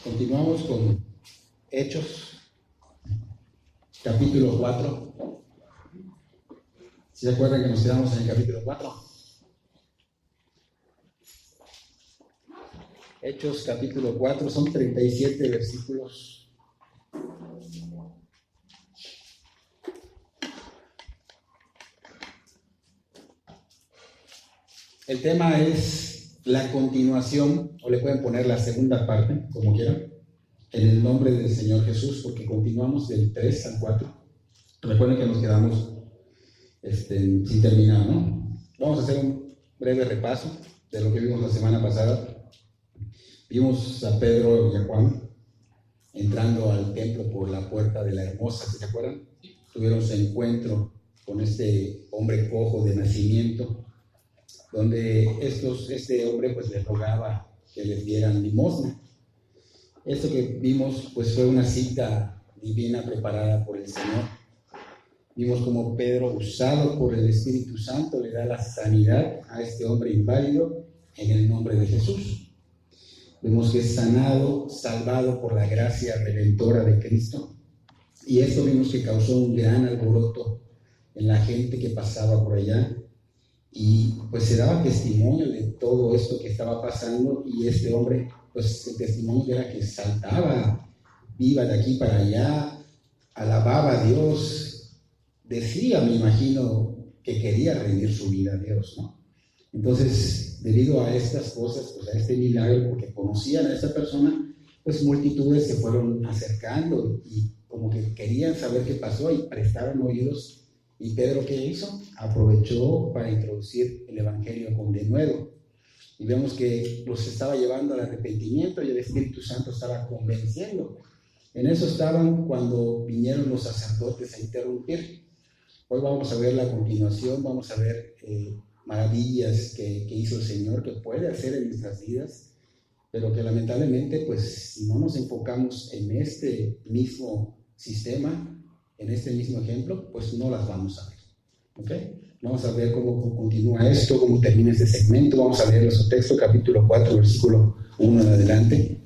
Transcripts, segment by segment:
Continuamos con Hechos, capítulo 4. ¿Se acuerdan que nos quedamos en el capítulo 4? Hechos, capítulo 4, son 37 versículos. El tema es la continuación, o le pueden poner la segunda parte, como quieran, en el nombre del Señor Jesús, porque continuamos del 3 al 4. Recuerden que nos quedamos sin terminar, ¿no? Vamos a hacer un breve repaso de lo que vimos la semana pasada. Vimos a Pedro y a Juan entrando al templo por la puerta de la Hermosa, ¿se acuerdan? Tuvieron su encuentro con este hombre cojo de nacimiento, donde este hombre pues les rogaba que les dieran limosna. Esto que vimos pues fue una cita divina preparada por el Señor. Vimos como Pedro, usado por el Espíritu Santo, le da la sanidad a este hombre inválido en el nombre de Jesús. Vemos que es sanado, salvado por la gracia redentora de Cristo. Y esto vimos que causó un gran alboroto en la gente que pasaba por allá. Y pues se daba testimonio de todo esto que estaba pasando. Y este hombre, pues el testimonio era que saltaba, iba de aquí para allá, alababa a Dios. Decía, me imagino, que quería rendir su vida a Dios, ¿no? Entonces, debido a estas cosas, pues a este milagro, porque conocían a esta persona, pues multitudes se fueron acercando y como que querían saber qué pasó y prestaron oídos. ¿Y Pedro qué hizo? Aprovechó para introducir el evangelio con denuedo. Y vemos que los estaba llevando al arrepentimiento y el Espíritu Santo estaba convenciendo. En eso estaban cuando vinieron los sacerdotes a interrumpir. Hoy vamos a ver la continuación, vamos a ver maravillas que hizo el Señor, que puede hacer en nuestras vidas, pero que lamentablemente, pues, si no nos enfocamos en este mismo sistema, en este mismo ejemplo, pues no las vamos a ver, ¿ok? Vamos a ver cómo continúa esto, cómo termina este segmento. Vamos a leer nuestro texto, capítulo 4, versículo 1 en adelante.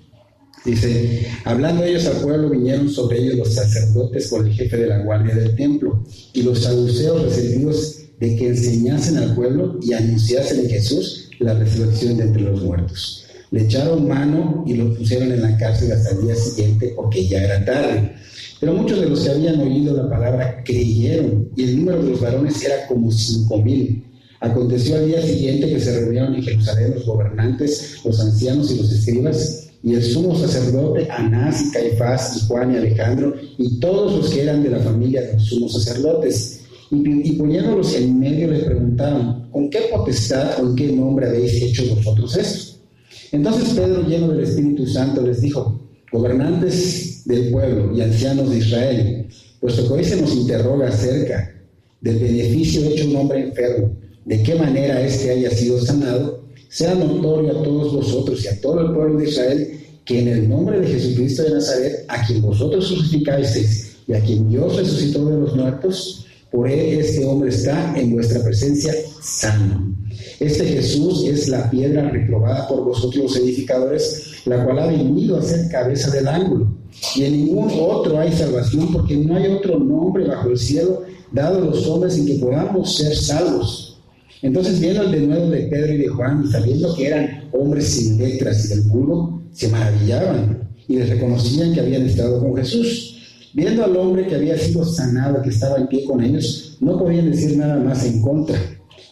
Dice: hablando ellos al pueblo, vinieron sobre ellos los sacerdotes con el jefe de la guardia del templo y los saduceos resentidos de que enseñasen al pueblo y anunciasen en Jesús la resurrección de entre los muertos. Le echaron mano y lo pusieron en la cárcel hasta el día siguiente, porque ya era tarde. Pero muchos de los que habían oído la palabra creyeron, y el número de los varones era como 5,000. Aconteció al día siguiente que se reunieron en Jerusalén los gobernantes, los ancianos y los escribas, y el sumo sacerdote Anás y Caifás y Juan y Alejandro, y todos los que eran de la familia de los sumos sacerdotes. Y poniéndolos en medio les preguntaban: ¿con qué potestad o en qué nombre habéis hecho vosotros esto? Entonces Pedro, lleno del Espíritu Santo, les dijo: gobernantes del pueblo y ancianos de Israel, puesto que hoy se nos interroga acerca del beneficio hecho a un hombre enfermo, de qué manera éste haya sido sanado, sea notorio a todos vosotros y a todo el pueblo de Israel que en el nombre de Jesucristo de Nazaret, a quien vosotros crucificasteis y a quien Dios resucitó de los muertos, por él este hombre está en vuestra presencia sano. Este Jesús es la piedra reprobada por vosotros los edificadores, la cual ha venido a ser cabeza del ángulo. Y en ningún otro hay salvación, porque no hay otro nombre bajo el cielo dado a los hombres en que podamos ser salvos. Entonces, viendo el denuedo de Pedro y de Juan, y sabiendo que eran hombres sin letras y del vulgo, se maravillaban y les reconocían que habían estado con Jesús. Viendo al hombre que había sido sanado, que estaba en pie con ellos, no podían decir nada más en contra.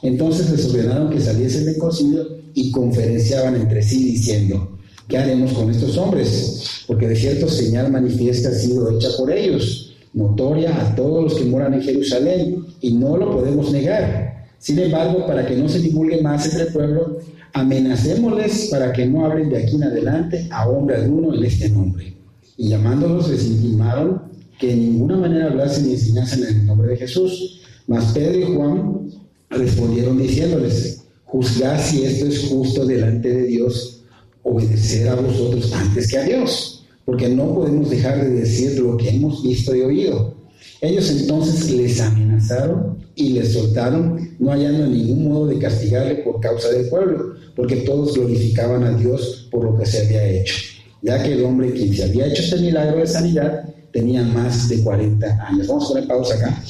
Entonces les ordenaron que saliesen del concilio y conferenciaban entre sí diciendo: ¿qué haremos con estos hombres? Porque de cierto señal manifiesta ha sido hecha por ellos, notoria a todos los que moran en Jerusalén, y no lo podemos negar. Sin embargo, para que no se divulgue más entre el pueblo, amenacémosles para que no hablen de aquí en adelante a hombre alguno en este nombre. Y llamándolos les intimaron que en ninguna manera hablasen ni enseñasen en el nombre de Jesús. Mas Pedro y Juan respondieron diciéndoles: juzgad si esto es justo delante de Dios, obedecer a vosotros antes que a Dios, porque no podemos dejar de decir lo que hemos visto y oído. Ellos entonces les amenazaron y les soltaron, no hallando ningún modo de castigarle por causa del pueblo, porque todos glorificaban a Dios por lo que se había hecho. ya que el hombre que se había hecho este milagro de sanidad tenía más de 40 años. Vamos a poner pausa acá.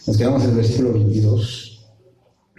Nos quedamos en el versículo 22.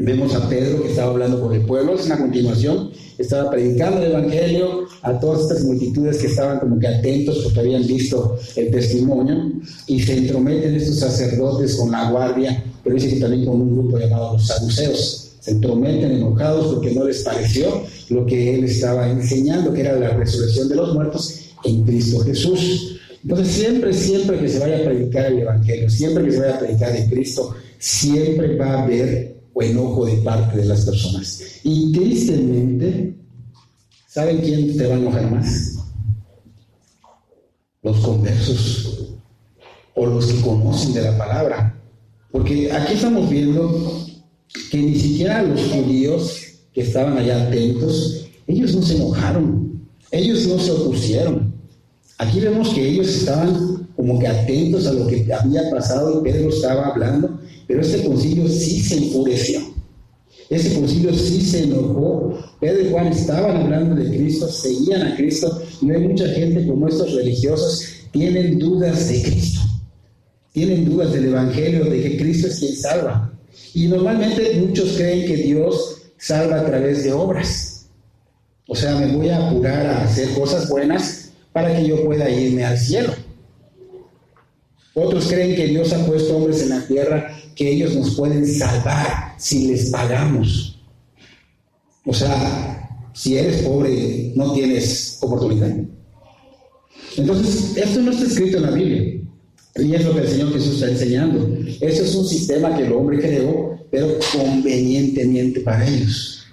Vemos a Pedro que estaba hablando con el pueblo, es una continuación, estaba predicando el evangelio a todas estas multitudes que estaban como que atentos porque habían visto el testimonio, y se entrometen estos sacerdotes con la guardia, pero dice que también con un grupo llamado los saduceos. Se entrometen enojados porque no les pareció lo que él estaba enseñando, que era la resurrección de los muertos en Cristo Jesús. Entonces siempre que se vaya a predicar el evangelio, siempre que se vaya a predicar de Cristo, siempre va a haber enojo de parte de las personas. Y tristemente, ¿saben quién te va a enojar más? Los conversos o los que conocen de la palabra. Porque aquí estamos viendo que ni siquiera los judíos que estaban allá atentos, ellos no se enojaron, ellos no se opusieron. Aquí vemos que ellos estaban como que atentos a lo que había pasado y Pedro estaba hablando, pero este concilio sí se enfureció. Este concilio sí se enojó. Pedro y Juan estaban hablando de Cristo, seguían a Cristo, y hay mucha gente como estos religiosos tienen dudas de Cristo, tienen dudas del evangelio, de que Cristo es quien salva. Y normalmente muchos creen que Dios salva a través de obras. O sea, me voy a apurar a hacer cosas buenas para que yo pueda irme al cielo. Otros creen que Dios ha puesto hombres en la tierra que ellos nos pueden salvar si les pagamos. O sea, si eres pobre, no tienes oportunidad. Entonces, esto no está escrito en la Biblia. Y es lo que el Señor Jesús está enseñando. Eso es un sistema que el hombre creó, pero convenientemente para ellos.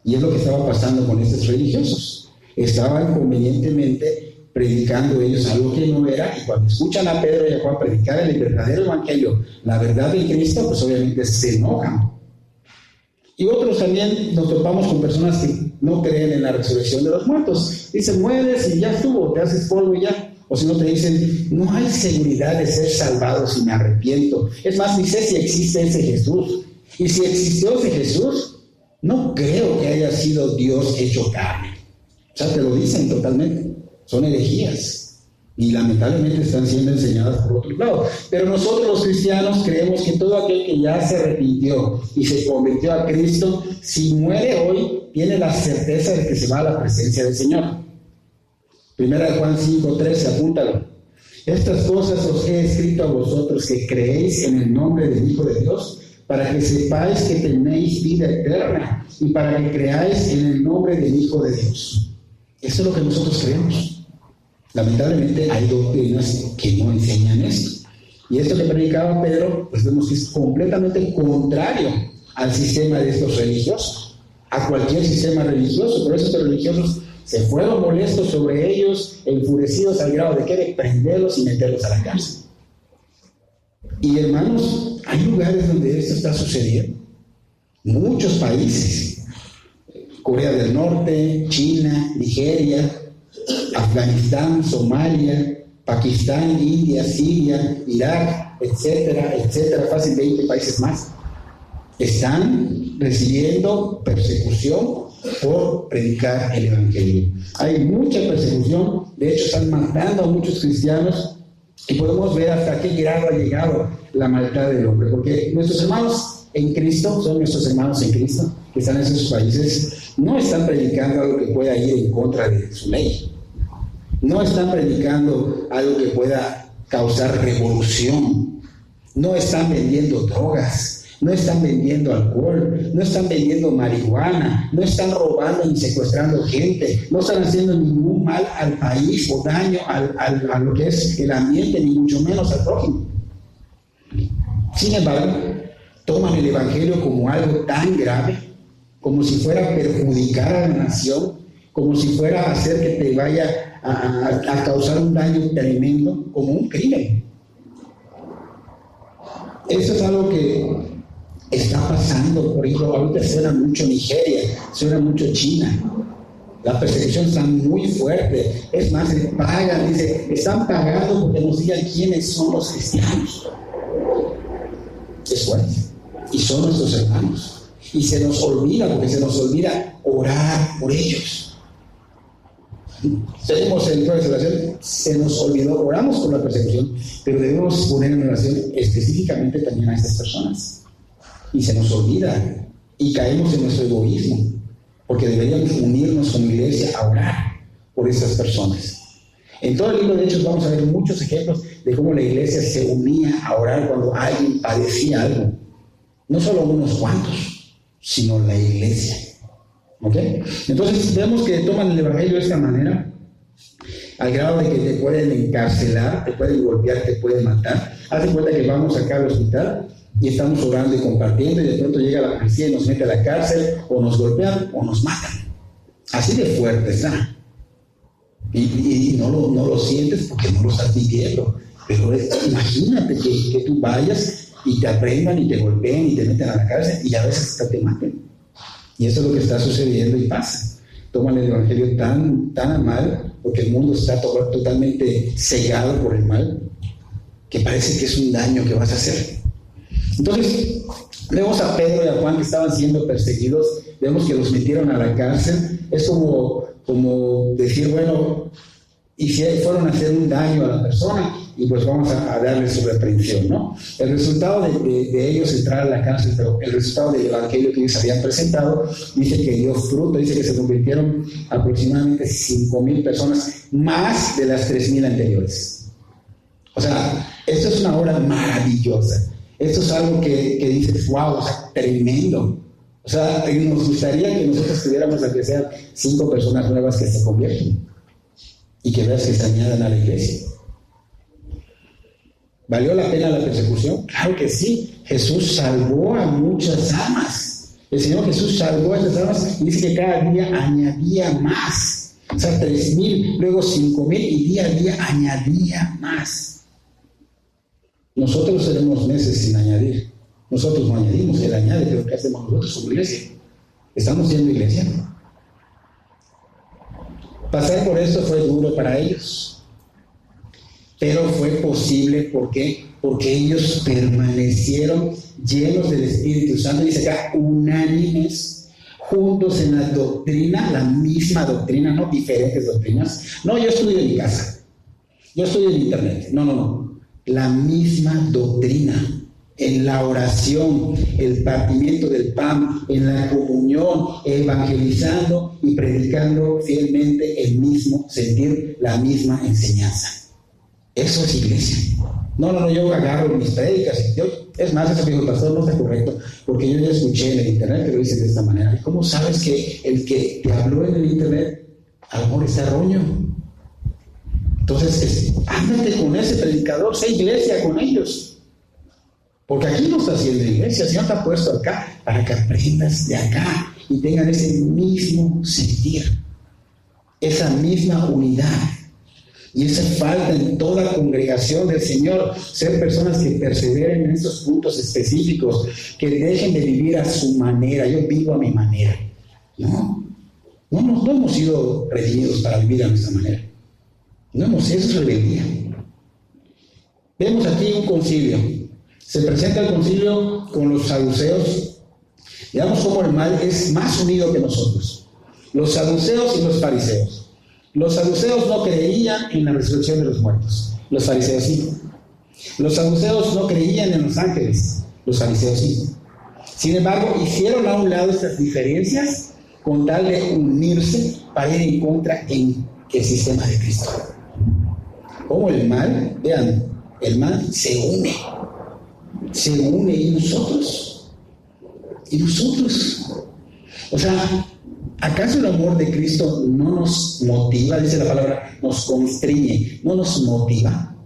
Y es lo que estaba pasando con estos religiosos. Estaban convenientemente predicando ellos algo que no era, y cuando escuchan a Pedro y a Juan predicar el verdadero evangelio, la verdad de Cristo, pues obviamente se enojan. Y otros también nos topamos con personas que no creen en la resurrección de los muertos. Dicen, mueres y ya estuvo, te haces polvo y ya. O si no, te dicen, no hay seguridad de ser salvado si me arrepiento. Es más, ni sé si existe ese Jesús. Y si existió ese Jesús, no creo que haya sido Dios hecho carne. O sea, te lo dicen totalmente. Son herejías. Y lamentablemente están siendo enseñadas por otro lado. Pero nosotros los cristianos creemos que todo aquel que ya se arrepintió y se convirtió a Cristo, si muere hoy, tiene la certeza de que se va a la presencia del Señor. Primera de Juan 5:13, apúntalo. Estas cosas os he escrito a vosotros que creéis en el nombre del Hijo de Dios, para que sepáis que tenéis vida eterna y para que creáis en el nombre del Hijo de Dios. Eso es lo que nosotros creemos. Lamentablemente hay doctrinas que no enseñan esto. Y esto que predicaba Pedro, pues vemos que es completamente contrario al sistema de estos religiosos, a cualquier sistema religioso. Por eso estos religiosos se fueron molestos sobre ellos, enfurecidos al grado de querer prenderlos y meterlos a la cárcel. Y hermanos, hay lugares donde esto está sucediendo. Muchos países, Corea del Norte, China, Nigeria, Afganistán, Somalia, Pakistán, India, Siria, Irak, etcétera, etcétera, fácil 20 países más, están recibiendo persecución por predicar el evangelio. Hay mucha persecución, de hecho están matando a muchos cristianos, y podemos ver hasta qué grado ha llegado la maldad del hombre, porque nuestros hermanos en Cristo, son nuestros hermanos en Cristo, que están en esos países, no están predicando algo que pueda ir en contra de su ley. No están predicando algo que pueda causar revolución. No están vendiendo drogas, no están vendiendo alcohol, no están vendiendo marihuana, no están robando ni secuestrando gente, no están haciendo ningún mal al país o daño a lo que es el ambiente, ni mucho menos al prójimo. Sin embargo, toman el evangelio como algo tan grave, como si fuera perjudicar a la nación, como si fuera hacer que te vaya a causar un daño tremendo, como un crimen. Eso es algo que está pasando. Por ejemplo, ahorita suena mucho Nigeria, suena mucho China. La persecución está muy fuerte. Es más, se pagan, dice, están pagando porque nos digan quiénes son los cristianos. Es fuerte. Y son nuestros hermanos. Y se nos olvida, porque se nos olvida orar por ellos. Seguimos en toda esa oración, se nos olvidó, oramos por la persecución, pero debemos poner en oración específicamente también a estas personas. Y se nos olvida, y caemos en nuestro egoísmo, porque deberíamos unirnos como iglesia a orar por esas personas. En todo el libro de Hechos vamos a ver muchos ejemplos de cómo la iglesia se unía a orar cuando alguien padecía algo. No solo unos cuantos, sino la iglesia. ¿Ok? Entonces vemos que toman el evangelio de esta manera, al grado de que te pueden encarcelar, te pueden golpear, te pueden matar. Haz de cuenta que vamos acá al hospital y estamos orando y compartiendo, y de pronto llega la policía y nos mete a la cárcel, o nos golpean o nos matan. Así de fuerte está. Y no lo sientes porque no lo estás viviendo. Pero imagínate que tú vayas y te aprendan y te golpeen y te meten a la cárcel y a veces hasta te maten. Y eso es lo que está sucediendo y pasa. Toman el evangelio tan a mal, porque el mundo está totalmente cegado por el mal, que parece que es un daño que vas a hacer. Entonces, vemos a Pedro y a Juan que estaban siendo perseguidos, vemos que los metieron a la cárcel. Es como decir, bueno, y si fueron a hacer un daño a la persona, y pues vamos a darle su reprensión, ¿no? El resultado de ellos entrar a la cárcel, pero el resultado del evangelio que ellos habían presentado, dice que dio fruto, dice que se convirtieron aproximadamente 5,000 personas, más de las 3,000 anteriores. O sea, esto es una obra maravillosa. Esto es algo que dices, wow, o sea, tremendo. O sea, nos gustaría que nosotros tuviéramos a que sean 5 personas nuevas que se convierten y que veas que se añadan a la iglesia. ¿Valió la pena la persecución? Claro que sí. Jesús salvó a muchas almas. El Señor Jesús salvó a esas almas y dice que cada día añadía más. O sea, 3,000, luego 5,000 y día a día añadía más. Nosotros tenemos meses sin añadir. Nosotros no añadimos, Él añade, pero ¿qué hacemos nosotros como iglesia? ¿Estamos siendo iglesia? Pasar por esto fue duro para ellos, pero fue posible. ¿Por qué? Porque ellos permanecieron llenos del Espíritu Santo, dice acá, unánimes, juntos en la doctrina, la misma doctrina, no diferentes doctrinas. No, yo estudio en mi casa, yo estudio en internet. No. La misma doctrina. En la oración, el partimiento del pan, en la comunión, evangelizando y predicando fielmente el mismo sentir, la misma enseñanza. Eso es iglesia. No, yo agarro mis prédicas. Es más, eso que dijo el pastor no está correcto, porque yo ya escuché en el internet que lo dicen de esta manera. ¿Y cómo sabes que el que te habló en el internet, a lo mejor está erróneo? Entonces, ándate con ese predicador, sé iglesia con ellos. Porque aquí no está haciendo iglesia, el Señor te ha puesto acá para que aprendas de acá y tengan ese mismo sentir, esa misma unidad. Y esa falta en toda congregación del Señor, ser personas que perseveren en estos puntos específicos, que dejen de vivir a su manera. Yo vivo a mi manera. No hemos sido redimidos para vivir a nuestra manera. Eso es rebeldía. Vemos aquí un concilio. Se presenta el concilio con los saduceos. Veamos cómo el mal es más unido que nosotros. Los saduceos y los fariseos. Los saduceos no creían en la resurrección de los muertos. Los fariseos sí. Los saduceos no creían en los ángeles. Los fariseos sí. Sin embargo, hicieron a un lado estas diferencias con tal de unirse para ir en contra en el sistema de Cristo. Como el mal, vean, el mal se une. ¿Y nosotros? O sea, ¿acaso el amor de Cristo no nos motiva? Dice la palabra, nos constriñe, no nos motiva.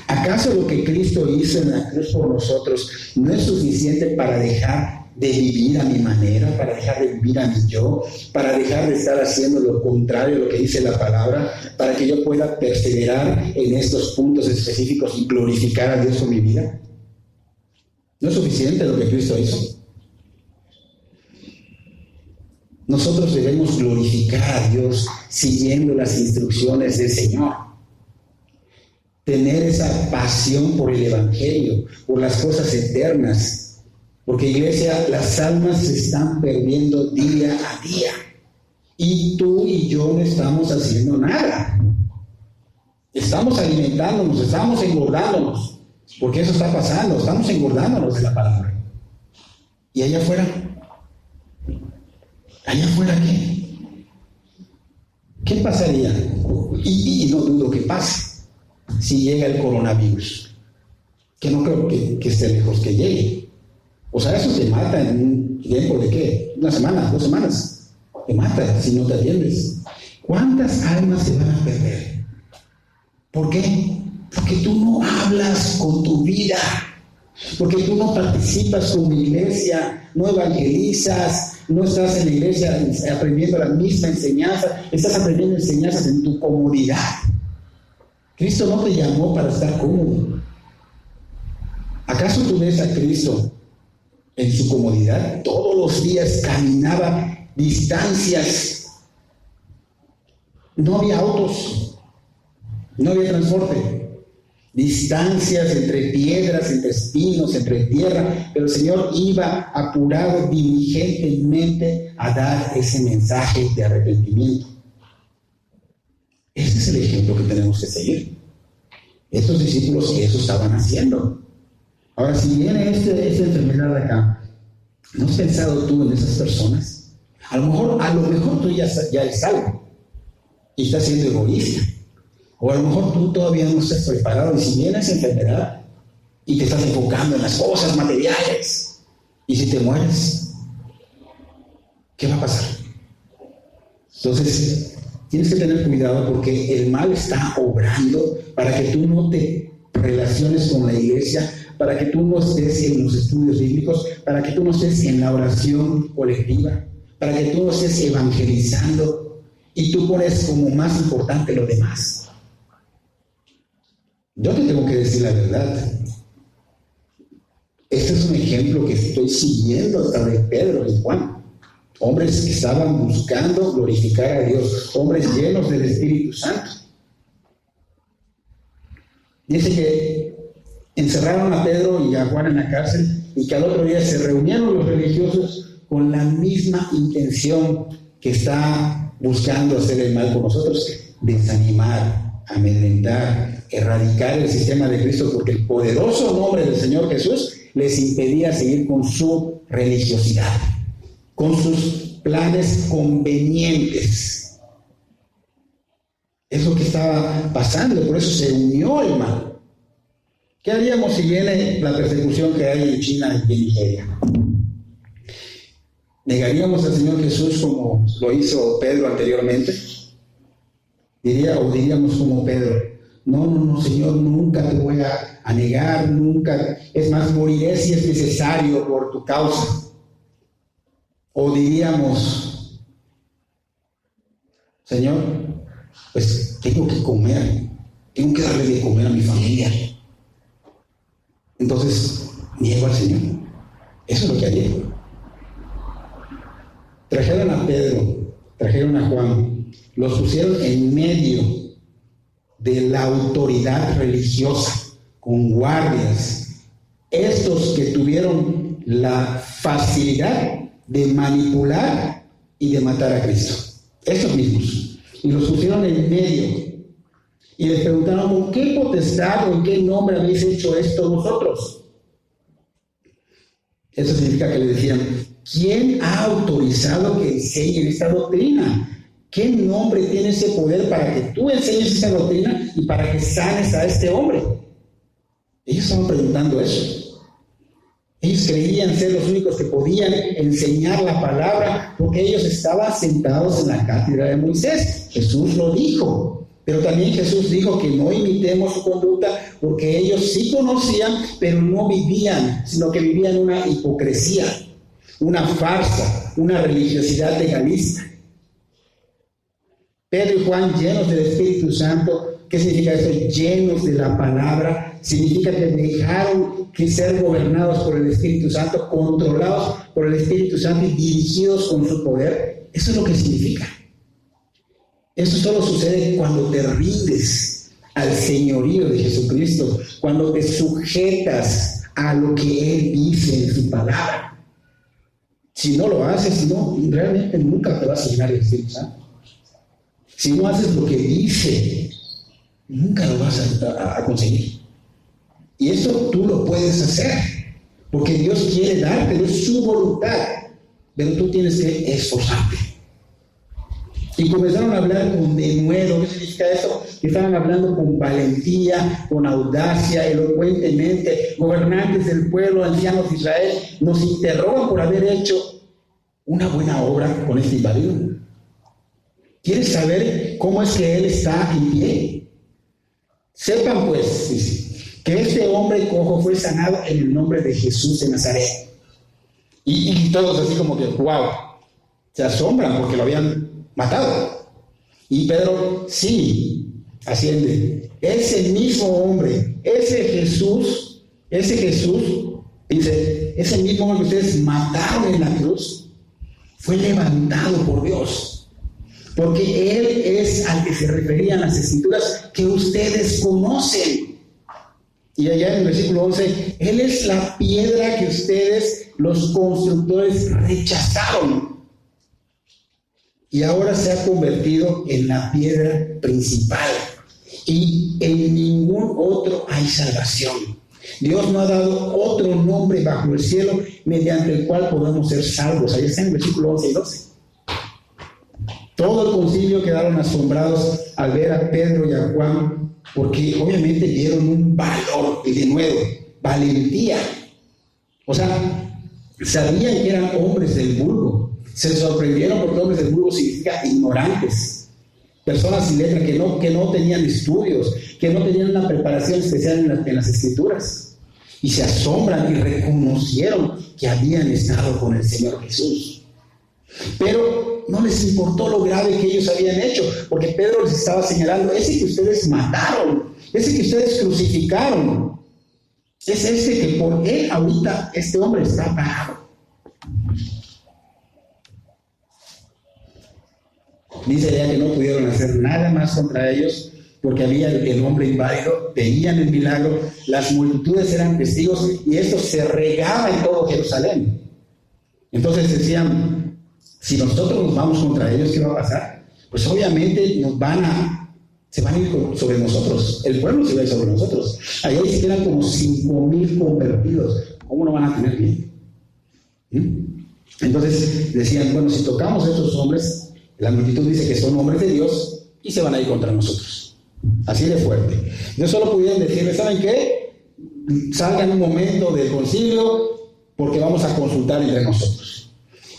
¿Acaso lo que Cristo hizo en la cruz por nosotros no es suficiente para dejar de vivir a mi manera, para dejar de vivir a mi yo, para dejar de estar haciendo lo contrario a lo que dice la palabra, para que yo pueda perseverar en estos puntos específicos y glorificar a Dios con mi vida? ¿No es suficiente lo que Cristo hizo? Nosotros debemos glorificar a Dios siguiendo las instrucciones del Señor. Tener esa pasión por el Evangelio, por las cosas eternas. Porque, iglesia, las almas se están perdiendo día a día. Y tú y yo no estamos haciendo nada. Estamos alimentándonos, estamos engordándonos, porque eso está pasando, estamos engordándonos de la palabra. ¿Y allá afuera? ¿Allá afuera qué? ¿Qué pasaría? Y no dudo que pase si llega el coronavirus, que no creo que esté lejos que llegue. O sea, eso te mata en un tiempo de ¿qué? 1 semana, 2 semanas. Te mata si no te atiendes. ¿Cuántas almas se van a perder? ¿Por qué? Porque tú no hablas con tu vida, porque tú no participas con mi iglesia, no evangelizas, no estás en la iglesia aprendiendo la misma enseñanza, estás aprendiendo enseñanzas en tu comodidad. Cristo no te llamó para estar cómodo. ¿Acaso tú ves a Cristo en su comodidad? Todos los días caminaba distancias. No había autos, no había transporte. Distancias entre piedras, entre espinos, entre tierra, pero el Señor iba apurado diligentemente a dar ese mensaje de arrepentimiento. Ese es el ejemplo que tenemos que seguir. Estos discípulos eso estaban haciendo. Ahora, si viene esta enfermedad de acá, ¿no has pensado tú en esas personas? A lo mejor tú ya eres salvo y estás siendo egoísta. O a lo mejor tú todavía no estás preparado y si viene esa enfermedad y te estás enfocando en las cosas materiales y si te mueres, ¿qué va a pasar? Entonces, tienes que tener cuidado porque el mal está obrando para que tú no te relaciones con la iglesia, para que tú no estés en los estudios bíblicos, para que tú no estés en la oración colectiva, para que tú no estés evangelizando y tú pones como más importante lo demás. Yo te tengo que decir la verdad. Este es un ejemplo que estoy siguiendo hasta de Pedro y Juan. Hombres que estaban buscando glorificar a Dios, hombres llenos del Espíritu Santo. Dice que encerraron a Pedro y a Juan en la cárcel y que al otro día se reunieron los religiosos con la misma intención que está buscando hacer el mal con nosotros, desanimar, amedrentar, erradicar el sistema de Cristo, porque el poderoso nombre del Señor Jesús les impedía seguir con su religiosidad, con sus planes convenientes. Es lo que estaba pasando, por eso se unió el mal. ¿Qué haríamos si viene la persecución que hay en China y en Nigeria? ¿Negaríamos al Señor Jesús como lo hizo Pedro anteriormente? Diríamos como Pedro, no, Señor, nunca te voy a negar, nunca, es más, moriré si es necesario por tu causa. O diríamos, Señor, pues tengo que comer, tengo que darle de comer a mi familia. Entonces, niego al Señor. Eso es lo que haría. Trajeron a Pedro, trajeron a Juan, los pusieron en medio de la autoridad religiosa, con guardias, estos que tuvieron la facilidad de manipular y de matar a Cristo, estos mismos, y los pusieron en medio, y les preguntaron, ¿con qué potestad o en qué nombre habéis hecho esto vosotros? Eso significa que le decían, ¿quién ha autorizado que enseñen esta doctrina? ¿Qué nombre tiene ese poder para que tú enseñes esta doctrina y para que sanes a este hombre? Ellos estaban preguntando eso. Ellos creían ser los únicos que podían enseñar la palabra porque ellos estaban sentados en la cátedra de Moisés. Jesús lo dijo. Pero también Jesús dijo que no imitemos su conducta porque ellos sí conocían, pero no vivían, sino que vivían una hipocresía, una farsa, una religiosidad legalista. Pedro y Juan llenos del Espíritu Santo. ¿Qué significa esto? Llenos de la palabra. Significa que dejaron que ser gobernados por el Espíritu Santo, controlados por el Espíritu Santo y dirigidos con su poder. Eso es lo que significa. Esto solo sucede cuando te rindes al señorío de Jesucristo, cuando te sujetas a lo que Él dice en su palabra. Si no lo haces, no, realmente nunca te vas a llenar de Espíritu Santo. Si no haces lo que dice, nunca lo vas a conseguir. Y esto tú lo puedes hacer, porque Dios quiere dártelo, es su voluntad, pero tú tienes que esforzarte. Y comenzaron a hablar con denuedo. ¿Qué significa eso? Que estaban hablando con valentía, con audacia, elocuentemente. Gobernantes del pueblo, ancianos de Israel, nos interrogan por haber hecho una buena obra con este inválido. ¿Quieres saber cómo es que él está en pie? Sepan pues, dice, que este hombre cojo fue sanado en el nombre de Jesús de Nazaret. Y todos así como que, wow, se asombran porque lo habían matado. Y Pedro, sí, asciende. Ese mismo hombre, ese Jesús, dice, ese mismo hombre que ustedes mataron en la cruz, fue levantado por Dios. Porque Él es al que se referían las Escrituras que ustedes conocen. Y allá en el versículo 11, Él es la piedra que ustedes, los constructores, rechazaron. Y ahora se ha convertido en la piedra principal. Y en ningún otro hay salvación. Dios no ha dado otro nombre bajo el cielo mediante el cual podamos ser salvos. Ahí está en el versículo 11 y 12. Todo el concilio quedaron asombrados al ver a Pedro y a Juan, porque obviamente vieron un valor, y de nuevo, valentía. O sea, sabían que eran hombres del vulgo. Se sorprendieron porque hombres del vulgo significa ignorantes, personas sin letra, que no tenían estudios, que no tenían una preparación especial en las Escrituras. Y se asombran y reconocieron que habían estado con el Señor Jesús. Pero no les importó lo grave que ellos habían hecho, porque Pedro les estaba señalando, ese que ustedes mataron, ese que ustedes crucificaron, es ese que por él ahorita este hombre está parado. Dice ya que no pudieron hacer nada más contra ellos, porque había el hombre inválido, veían el milagro, las multitudes eran testigos, y esto se regaba en todo Jerusalén. Entonces decían, si nosotros nos vamos contra ellos, ¿qué va a pasar? Pues obviamente se van a ir sobre nosotros. El pueblo se va a ir sobre nosotros. Allá ni siquiera como 5,000 convertidos. ¿Cómo no van a tener bien? Entonces decían, bueno, si tocamos a estos hombres, la multitud dice que son hombres de Dios y se van a ir contra nosotros. Así de fuerte. No solo pudieron decirle, ¿saben qué? Salgan un momento del concilio porque vamos a consultar entre nosotros.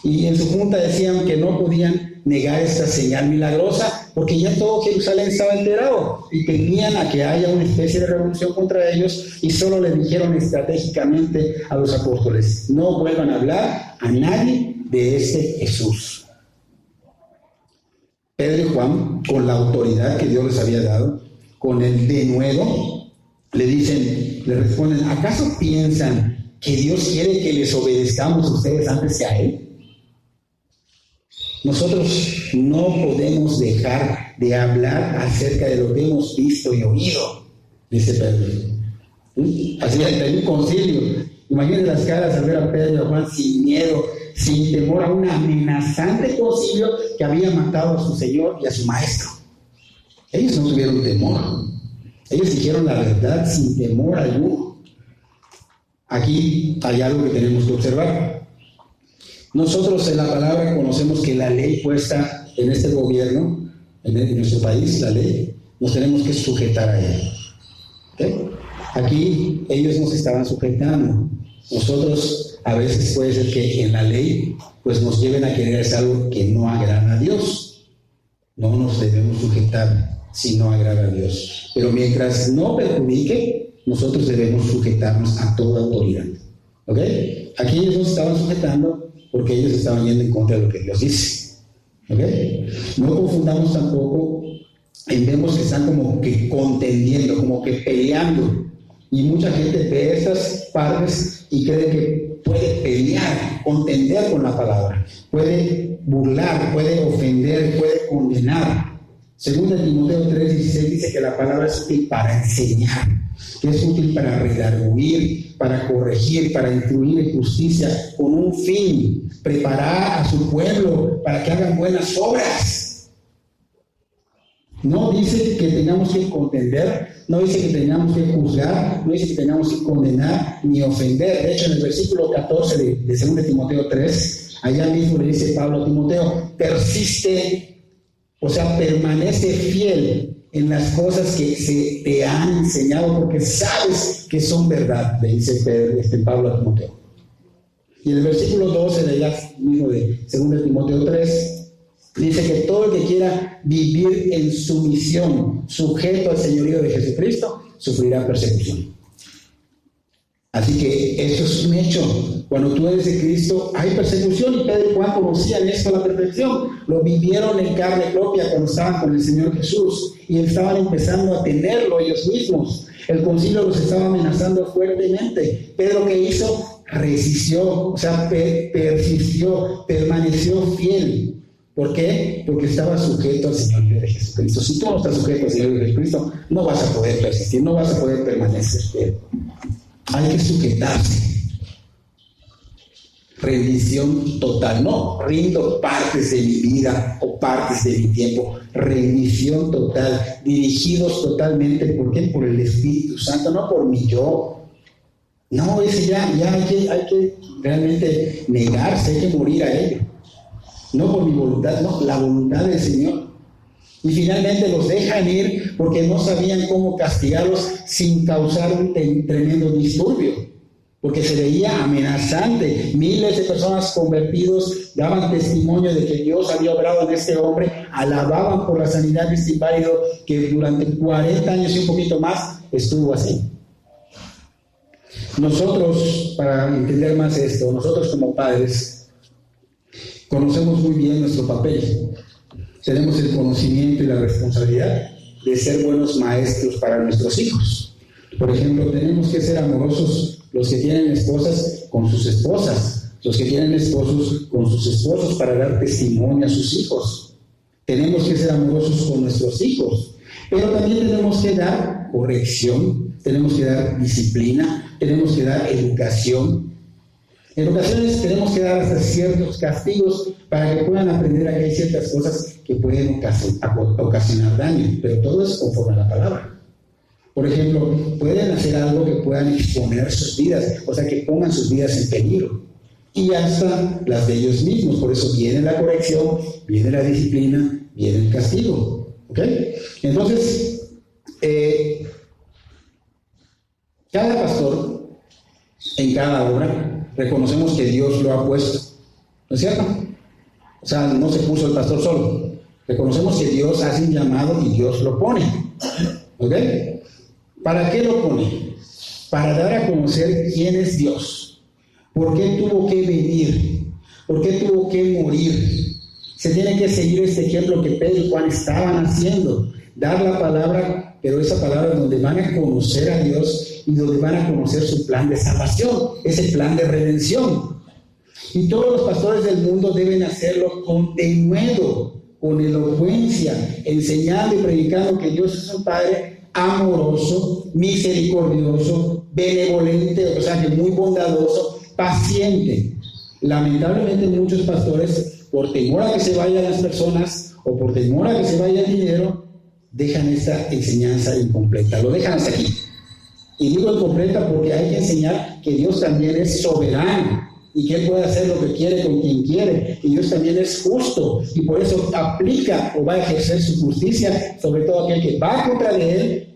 Y en su junta decían que no podían negar esta señal milagrosa porque ya todo Jerusalén estaba enterado y temían a que haya una especie de revolución contra ellos, y solo le dijeron estratégicamente a los apóstoles, no vuelvan a hablar a nadie de este Jesús. Pedro y Juan, con la autoridad que Dios les había dado, con el denuedo, le responden, ¿acaso piensan que Dios quiere que les obedezcamos a ustedes antes que a Él? Nosotros no podemos dejar de hablar acerca de lo que hemos visto y oído, dice Pedro. Así en un concilio. Imagínense las caras al ver a Pedro y a Juan sin miedo, sin temor a un amenazante concilio que había matado a su Señor y a su Maestro. Ellos no tuvieron temor. Ellos dijeron la verdad sin temor alguno. Aquí hay algo que tenemos que observar. Nosotros en la palabra conocemos que la ley puesta en este gobierno, en nuestro país, la ley, nos tenemos que sujetar a ella. ¿Okay? Aquí ellos nos estaban sujetando. Nosotros a veces puede ser que en la ley pues nos lleven a querer hacer algo que no agrada a Dios. No nos debemos sujetar si no agrada a Dios. Pero mientras no perjudique, nosotros debemos sujetarnos a toda autoridad. ¿Ok? Aquí ellos nos estaban sujetando porque ellos estaban yendo en contra de lo que Dios dice. ¿Ok? No confundamos tampoco en vemos que están como que contendiendo, como que peleando. Y mucha gente ve estas partes y cree que puede pelear, contender con la palabra, puede burlar, puede ofender, puede condenar. Según Timoteo 3:16 dice que la palabra es útil para enseñar. que es útil para redarguir, para corregir, para instruir en justicia, con un fin, preparar a su pueblo para que hagan buenas obras. No dice que tengamos que contender, no dice que tengamos que juzgar, no dice que tengamos que condenar ni ofender. De hecho, en el versículo 14 de 2 Timoteo 3, allá mismo le dice Pablo a Timoteo: persiste, o sea, permanece fiel en las cosas que se te han enseñado, porque sabes que son verdad, le dice Pablo a Timoteo. Y en el versículo 12 de allá mismo de 2 Timoteo 3, dice que todo el que quiera vivir en sumisión, sujeto al señorío de Jesucristo, sufrirá persecución. Así que eso es un hecho. Cuando tú eres de Cristo, hay persecución, y Pedro y Juan conocían esto a la perfección. Lo vivieron en carne propia cuando estaban con el Señor Jesús, y estaban empezando a tenerlo ellos mismos. El concilio los estaba amenazando fuertemente. Pedro, ¿qué hizo? Resistió, o sea, persistió, permaneció fiel. ¿Por qué? Porque estaba sujeto al Señor de Jesucristo. Si tú no estás sujeto al Señor de Jesucristo, no vas a poder persistir, no vas a poder permanecer fiel. Hay que sujetarse. Rendición total. No rindo partes de mi vida o partes de mi tiempo. Rendición total. Dirigidos totalmente. ¿Por qué? Por el Espíritu Santo, no por mi yo. No, ese ya hay que realmente negarse, hay que morir a ello. No por mi voluntad, no, la voluntad del Señor. Y finalmente los dejan ir porque no sabían cómo castigarlos sin causar un tremendo disturbio, porque se veía amenazante. Miles de personas convertidos daban testimonio de que Dios había obrado en este hombre, alababan por la sanidad de este inválido que durante 40 años y un poquito más estuvo así. Nosotros, para entender más esto, nosotros como padres conocemos muy bien nuestro papel. Tenemos el conocimiento y la responsabilidad de ser buenos maestros para nuestros hijos. Por ejemplo, tenemos que ser amorosos los que tienen esposas con sus esposas, los que tienen esposos con sus esposos, para dar testimonio a sus hijos. Tenemos que ser amorosos con nuestros hijos, pero también tenemos que dar corrección, tenemos que dar disciplina, tenemos que dar educación. En ocasiones tenemos que dar hasta ciertos castigos para que puedan aprender a que hay ciertas cosas que pueden ocasionar daño, pero todo es conforme a la palabra. Por ejemplo, pueden hacer algo que puedan exponer sus vidas, o sea, que pongan sus vidas en peligro, y hasta las de ellos mismos. Por eso viene la corrección, viene la disciplina, viene el castigo. ¿Ok? Entonces, cada pastor, en cada obra, reconocemos que Dios lo ha puesto, ¿no es cierto? O sea, no se puso el pastor solo. Reconocemos que Dios hace un llamado y Dios lo pone. ¿Ok? ¿Para qué lo pone? Para dar a conocer quién es Dios. ¿Por qué tuvo que venir? ¿Por qué tuvo que morir? Se tiene que seguir este ejemplo que Pedro y Juan estaban haciendo. Dar la palabra, pero esa palabra donde van a conocer a Dios y donde van a conocer su plan de salvación, ese plan de redención. Y todos los pastores del mundo deben hacerlo con denuedo, con elocuencia, enseñando y predicando que Dios es un Padre amoroso, misericordioso, benevolente, o sea, que muy bondadoso, paciente. Lamentablemente muchos pastores, por temor a que se vayan las personas o por temor a que se vaya el dinero, dejan esta enseñanza incompleta, lo dejan hasta aquí. Y digo incompleta porque hay que enseñar que Dios también es soberano y que Él puede hacer lo que quiere con quien quiere, que Dios también es justo y por eso aplica o va a ejercer su justicia sobre todo aquel que va contra de Él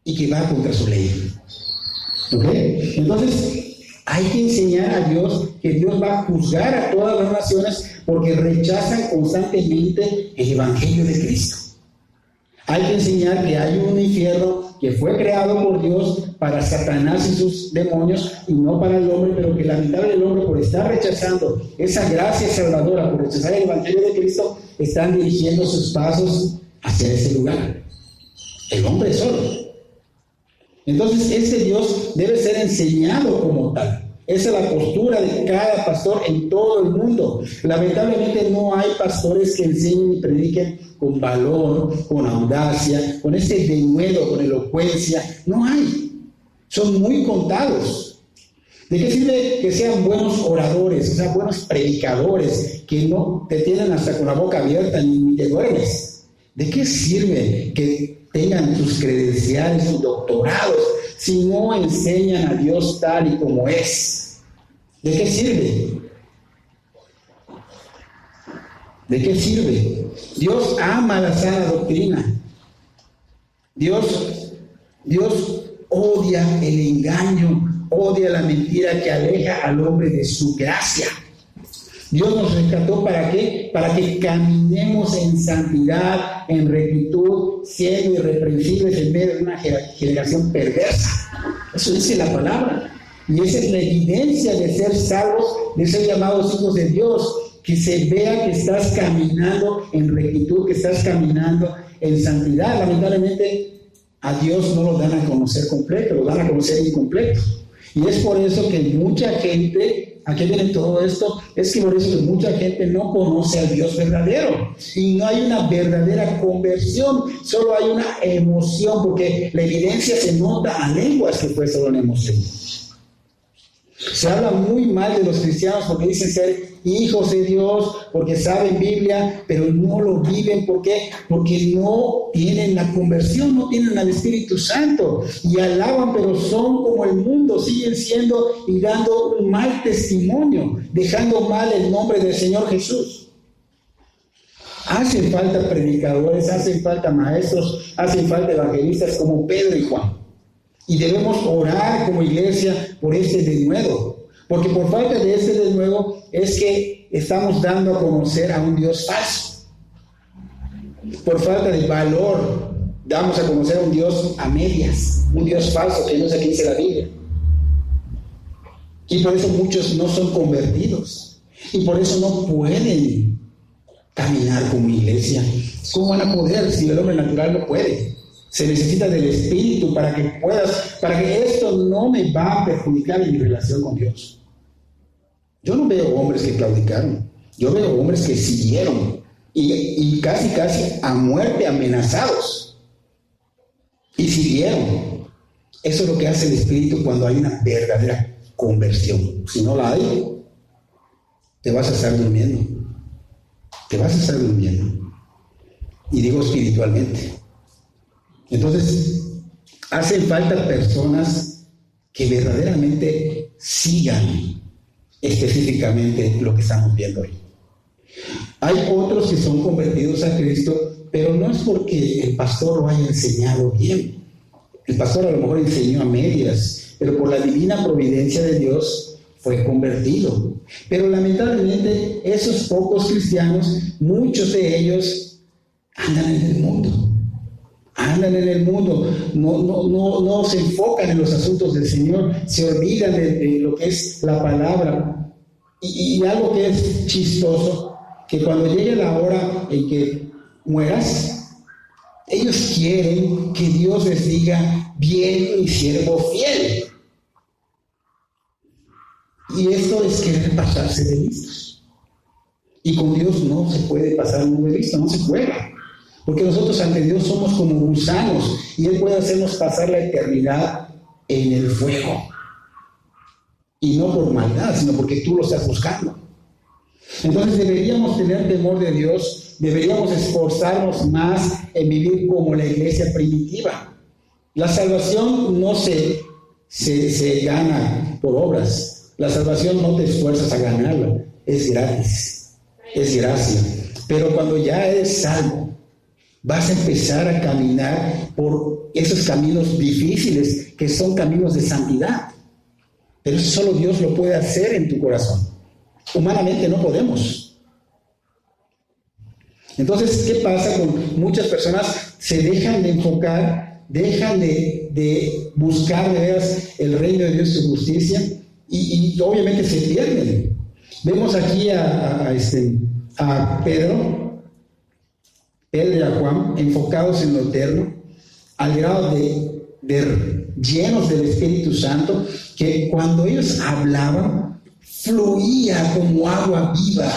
y que va contra su ley. ¿Ok? Entonces, hay que enseñar a Dios que Dios va a juzgar a todas las naciones porque rechazan constantemente el Evangelio de Cristo. Hay que enseñar que hay un infierno que fue creado por Dios para Satanás y sus demonios y no para el hombre, pero que lamentablemente el hombre, por estar rechazando esa gracia salvadora, por rechazar el Evangelio de Cristo, están dirigiendo sus pasos hacia ese lugar. El hombre solo. Entonces, ese Dios debe ser enseñado como tal. Esa es la postura de cada pastor en todo el mundo. Lamentablemente no hay pastores que enseñen y prediquen con valor, con audacia, con ese denuedo, con elocuencia. No hay. Son muy contados. ¿De qué sirve que sean buenos oradores, o sea, buenos predicadores, que no te tienen hasta con la boca abierta ni te duermes? ¿De qué sirve que tengan sus credenciales, sus doctorados, si no enseñan a Dios tal y como es? ¿De qué sirve? ¿De qué sirve? Dios ama la sana doctrina. Dios odia el engaño, odia la mentira que aleja al hombre de su gracia. Dios nos rescató ¿para qué? Para que caminemos en santidad, en rectitud, siendo irreprensibles en medio de una generación perversa. Eso dice la palabra. Y esa es la evidencia de ser salvos, de ser llamados hijos de Dios, que se vea que estás caminando en rectitud, que estás caminando en santidad. Lamentablemente, a Dios no lo dan a conocer completo, lo dan a conocer incompleto. Y es por eso que mucha gente, ¿a qué viene todo esto? Es que por eso que mucha gente no conoce al Dios verdadero. Y no hay una verdadera conversión, solo hay una emoción, porque la evidencia se nota a lenguas que fue solo una emoción. Se habla muy mal de los cristianos porque dicen ser hijos de Dios, porque saben Biblia, pero no lo viven. ¿Por qué? Porque no tienen la conversión, no tienen al Espíritu Santo. Y alaban, pero son como el mundo, siguen siendo y dando un mal testimonio, dejando mal el nombre del Señor Jesús. Hacen falta predicadores, hacen falta maestros, hacen falta evangelistas como Pedro y Juan. Y debemos orar como iglesia por este denuedo, porque por falta de este denuedo es que estamos dando a conocer a un Dios falso. Por falta de valor damos a conocer a un Dios a medias, un Dios falso que no sé qué dice la Biblia. Y por eso muchos no son convertidos, y por eso no pueden caminar como iglesia. ¿Cómo van a poder si el hombre natural no puede? Se necesita del Espíritu para que esto no me va a perjudicar en mi relación con Dios. Yo no veo hombres que claudicaron, yo veo hombres que siguieron y casi a muerte amenazados y siguieron. Eso es lo que hace el Espíritu cuando hay una verdadera conversión. Si no la hay, te vas a estar durmiendo. Y digo espiritualmente. Entonces, hacen falta personas que verdaderamente sigan específicamente lo que estamos viendo hoy. Hay otros que son convertidos a Cristo, pero no es porque el pastor lo haya enseñado bien. El pastor a lo mejor enseñó a medias, pero por la divina providencia de Dios fue convertido. Pero lamentablemente esos pocos cristianos, muchos de ellos andan en el mundo, no se enfocan en los asuntos del Señor, se olvidan de lo que es la palabra. Y algo que es chistoso, que cuando llegue la hora en que mueras, ellos quieren que Dios les diga: bien, mi siervo fiel. Y esto es querer pasarse de listos. Y con Dios no se puede pasar muy de listo, no se puede. Porque nosotros ante Dios somos como gusanos y Él puede hacernos pasar la eternidad en el fuego. Y no por maldad, sino porque tú lo estás buscando. Entonces deberíamos tener temor de Dios, deberíamos esforzarnos más en vivir como la iglesia primitiva. La salvación no se gana por obras. La salvación no te esfuerzas a ganarla, es gratis, es gracia. Pero cuando ya eres salvo, vas a empezar a caminar por esos caminos difíciles que son caminos de santidad. Pero eso solo Dios lo puede hacer en tu corazón. Humanamente no podemos. Entonces, ¿qué pasa con muchas personas? Se dejan de enfocar, dejan de buscar de veras el reino de Dios y su justicia y obviamente se pierden. Vemos aquí a Pedro y a Juan enfocados en lo eterno, al grado de llenos del Espíritu Santo, que cuando ellos hablaban, fluía como agua viva,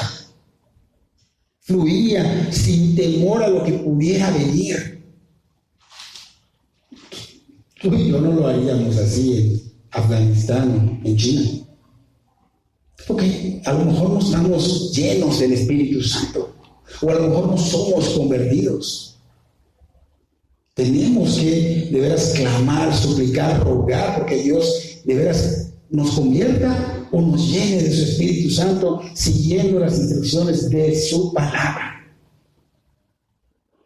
fluía sin temor a lo que pudiera venir. Tú y yo no lo haríamos así en Afganistán o en China. Porque a lo mejor no estamos llenos del Espíritu Santo, o a lo mejor no somos convertidos. Tenemos que de veras clamar, suplicar, rogar, porque Dios de veras nos convierta o nos llene de su Espíritu Santo, siguiendo las instrucciones de su palabra.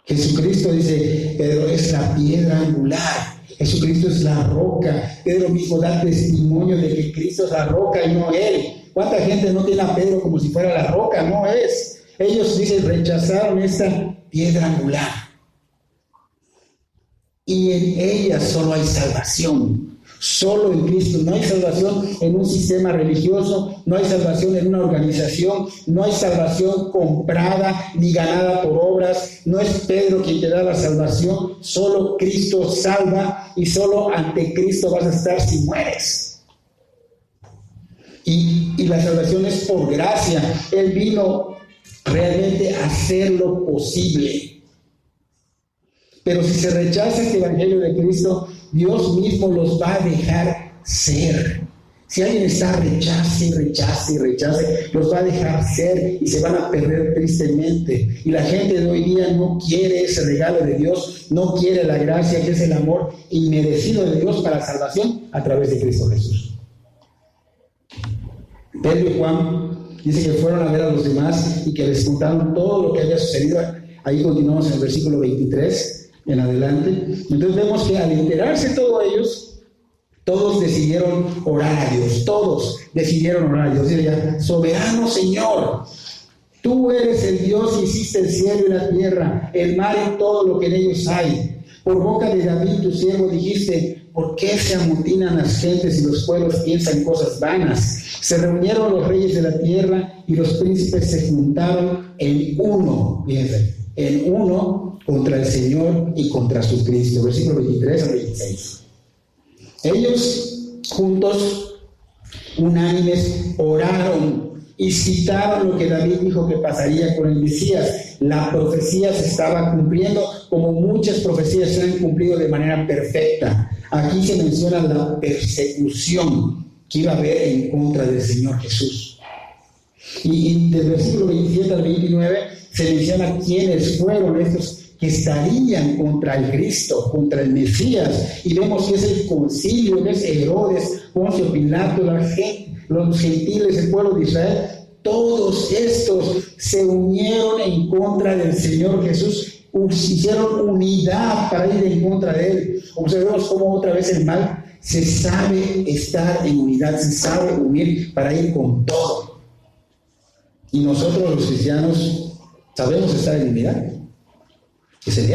Jesucristo, dice Pedro, es la piedra angular. Jesucristo es la roca. Pedro mismo da testimonio de que Cristo es la roca y no él. ¿Cuánta gente no tiene a Pedro como si fuera la roca? No es. Ellos, dicen, rechazaron esta piedra angular. Y en ella solo hay salvación. Solo en Cristo. No hay salvación en un sistema religioso, no hay salvación en una organización, no hay salvación comprada ni ganada por obras. No es Pedro quien te da la salvación, solo Cristo salva y solo ante Cristo vas a estar si mueres. Y la salvación es por gracia. Él vino realmente a hacer lo posible. Pero si se rechaza este evangelio de Cristo, Dios mismo los va a dejar ser. Si alguien está rechace, los va a dejar ser y se van a perder tristemente. Y la gente de hoy día no quiere ese regalo de Dios, no quiere la gracia, que es el amor inmerecido de Dios para la salvación a través de Cristo Jesús. Pedro y Juan dice que fueron a ver a los demás y que les contaron todo lo que había sucedido. Ahí continuamos en el versículo 23 en adelante. Entonces vemos que al enterarse todos ellos, todos decidieron orar a Dios. Todos decidieron orar a Dios. Dice ya, soberano Señor, tú eres el Dios que hiciste el cielo y la tierra, el mar y todo lo que en ellos hay. Por boca de David tu siervo dijiste, ¿por qué se amotinan las gentes y los pueblos piensan cosas vanas? Se reunieron los reyes de la tierra y los príncipes se juntaron en uno, fíjense, en uno contra el Señor y contra su Cristo. Versículo 23 al 26. Ellos juntos, unánimes, oraron y citaron lo que David dijo que pasaría con el Mesías. La profecía se estaba cumpliendo, como muchas profecías se han cumplido de manera perfecta. Aquí se menciona la persecución que iba a haber en contra del Señor Jesús. Y del versículo 27 al 29 se menciona quiénes fueron estos que estarían contra el Cristo, contra el Mesías. Y vemos que es el concilio, es Herodes, Poncio Pilato, los gentiles, el pueblo de Israel. Todos estos se unieron en contra del Señor Jesús, hicieron unidad para ir en contra de él. Observemos cómo otra vez el mal se sabe estar en unidad, se sabe unir para ir con todo. Y nosotros los cristianos sabemos estar en unidad. Que se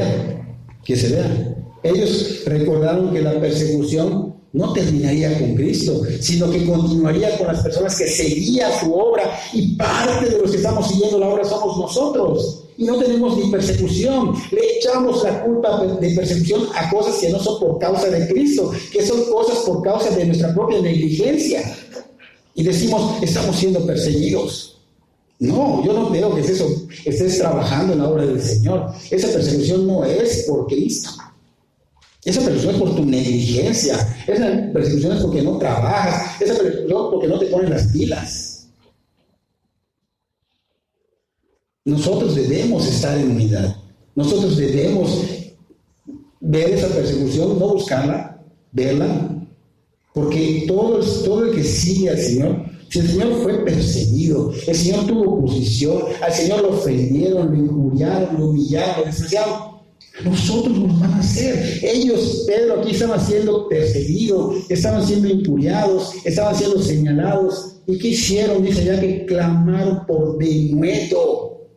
vea. Ellos recordaron que la persecución no terminaría con Cristo, sino que continuaría con las personas que seguían su obra, y parte de los que estamos siguiendo la obra somos nosotros, y no tenemos ni persecución. Le echamos la culpa de persecución a cosas que no son por causa de Cristo, que son cosas por causa de nuestra propia negligencia, y decimos, estamos siendo perseguidos. No, yo no veo que es eso, estés trabajando en la obra del Señor. Esa persecución no es por Cristo. Esa persecución es por tu negligencia. Esa persecución es porque no trabajas. Esa persecución es porque no te pones las pilas. Nosotros debemos estar en unidad. Nosotros debemos ver esa persecución, no buscarla, verla. Porque todo el que sigue al Señor, si el Señor fue perseguido, el Señor tuvo oposición, al Señor lo ofendieron, lo injuriaron, lo humillaron, lo despreciaron, a nosotros nos van a hacer. Ellos, Pedro, aquí estaban siendo perseguidos, estaban siendo injuriados, estaban siendo señalados. ¿Y qué hicieron? Dice ya que clamaron por denuedo.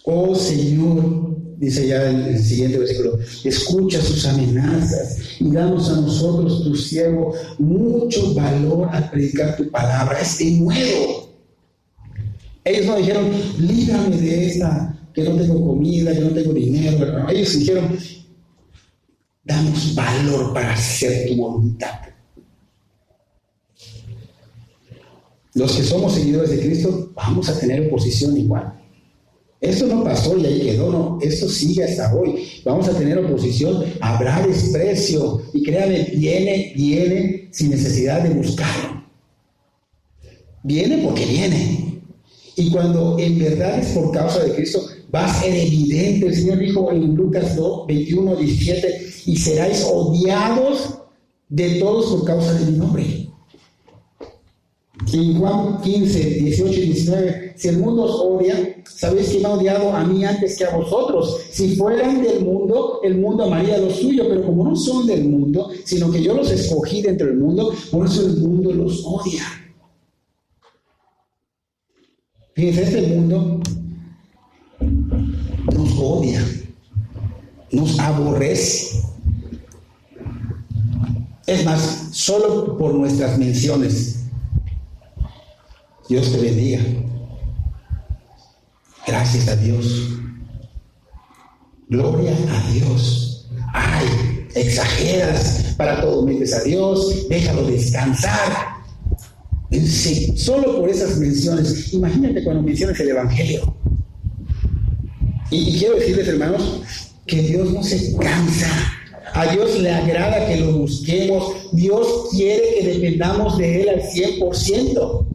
Oh Señor, dice ya en el siguiente versículo, escucha sus amenazas y danos a nosotros, tu siervo, mucho valor al predicar tu palabra. Es de nuevo. Ellos no dijeron, líbrame de esta, que no tengo comida, que no tengo dinero. No, ellos dijeron, danos valor para hacer tu voluntad. Los que somos seguidores de Cristo vamos a tener oposición igual. Esto no pasó y ahí quedó, no, esto sigue hasta hoy. Vamos a tener oposición, habrá desprecio, y créame, viene sin necesidad de buscarlo. Viene porque viene. Y cuando en verdad es por causa de Cristo, va a ser evidente. El Señor dijo en Lucas 21, 17, y seráis odiados de todos por causa de mi nombre. En Juan 15, 18 y 19, si el mundo os odia, sabéis que me ha odiado a mí antes que a vosotros. Si fueran del mundo, el mundo amaría lo suyo, pero como no son del mundo, sino que yo los escogí dentro del mundo, por eso el mundo los odia. Fíjense, este mundo nos odia, nos aborrece. Es más, solo por nuestras menciones. Dios te bendiga. Gracias a Dios. Gloria a Dios. Ay, exageras, para todo metes a Dios, déjalo descansar. Sí, solo por esas menciones. Imagínate cuando mencionas el Evangelio. Y quiero decirles, hermanos, que Dios no se cansa. A Dios le agrada que lo busquemos. Dios quiere que dependamos de Él al 100%.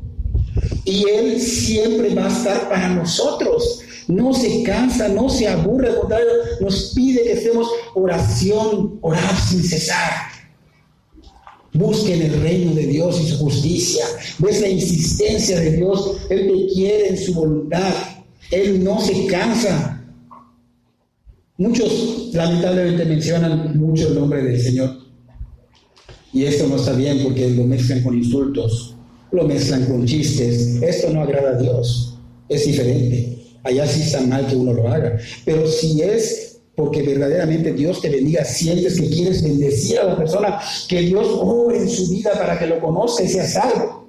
Y Él siempre va a estar para nosotros. No se cansa, no se aburre, al contrario, nos pide que estemos oración, orar sin cesar. Busquen el reino de Dios y su justicia. Ves la insistencia de Dios. Él te quiere en su voluntad. Él no se cansa. Muchos lamentablemente mencionan mucho el nombre del Señor. Y esto no está bien porque lo mezclan con insultos. Lo mezclan con chistes. Esto no agrada a Dios. Es diferente. Allá sí está mal que uno lo haga. Pero si es porque verdaderamente Dios te bendiga, sientes que quieres bendecir a la persona, que Dios obre en su vida para que lo conozca y sea salvo.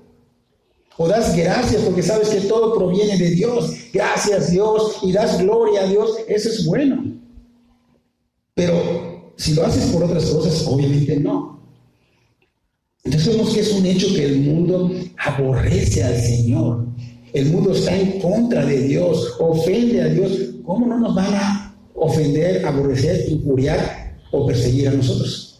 O das gracias porque sabes que todo proviene de Dios. Gracias Dios, y das gloria a Dios. Eso es bueno. Pero si lo haces por otras cosas, obviamente no. Entonces vemos que es un hecho que el mundo aborrece al Señor. El mundo está en contra de Dios, ofende a Dios. ¿Cómo no nos van a ofender, aborrecer, injuriar o perseguir a nosotros?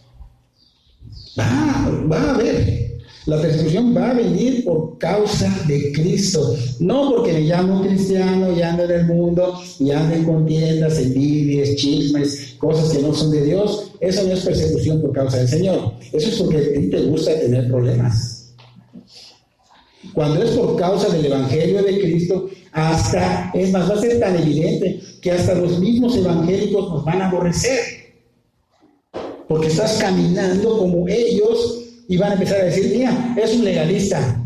Va a haber. La persecución va a venir por causa de Cristo. No porque me llamo cristiano y ando en el mundo y ando en contiendas, envidias, chismes, cosas que no son de Dios. Eso no es persecución por causa del Señor. Eso es porque a ti te gusta tener problemas. Cuando es por causa del Evangelio de Cristo, es más, va a ser tan evidente que hasta los mismos evangélicos nos van a aborrecer. Porque estás caminando como ellos y van a empezar a decir, mira, es un legalista,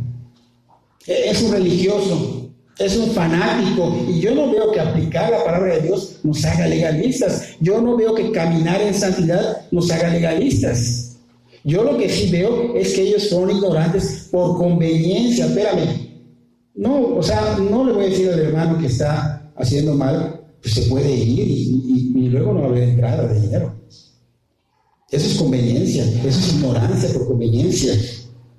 es un religioso, es un fanático. Y yo no veo que aplicar la palabra de Dios nos haga legalistas. Yo no veo que caminar en santidad nos haga legalistas. Yo lo que sí veo es que ellos son ignorantes por conveniencia. Espérame. No, o sea, no le voy a decir al hermano que está haciendo mal, pues se puede ir y luego no va a haber entrada de dinero. Eso es conveniencia, eso es ignorancia por conveniencia.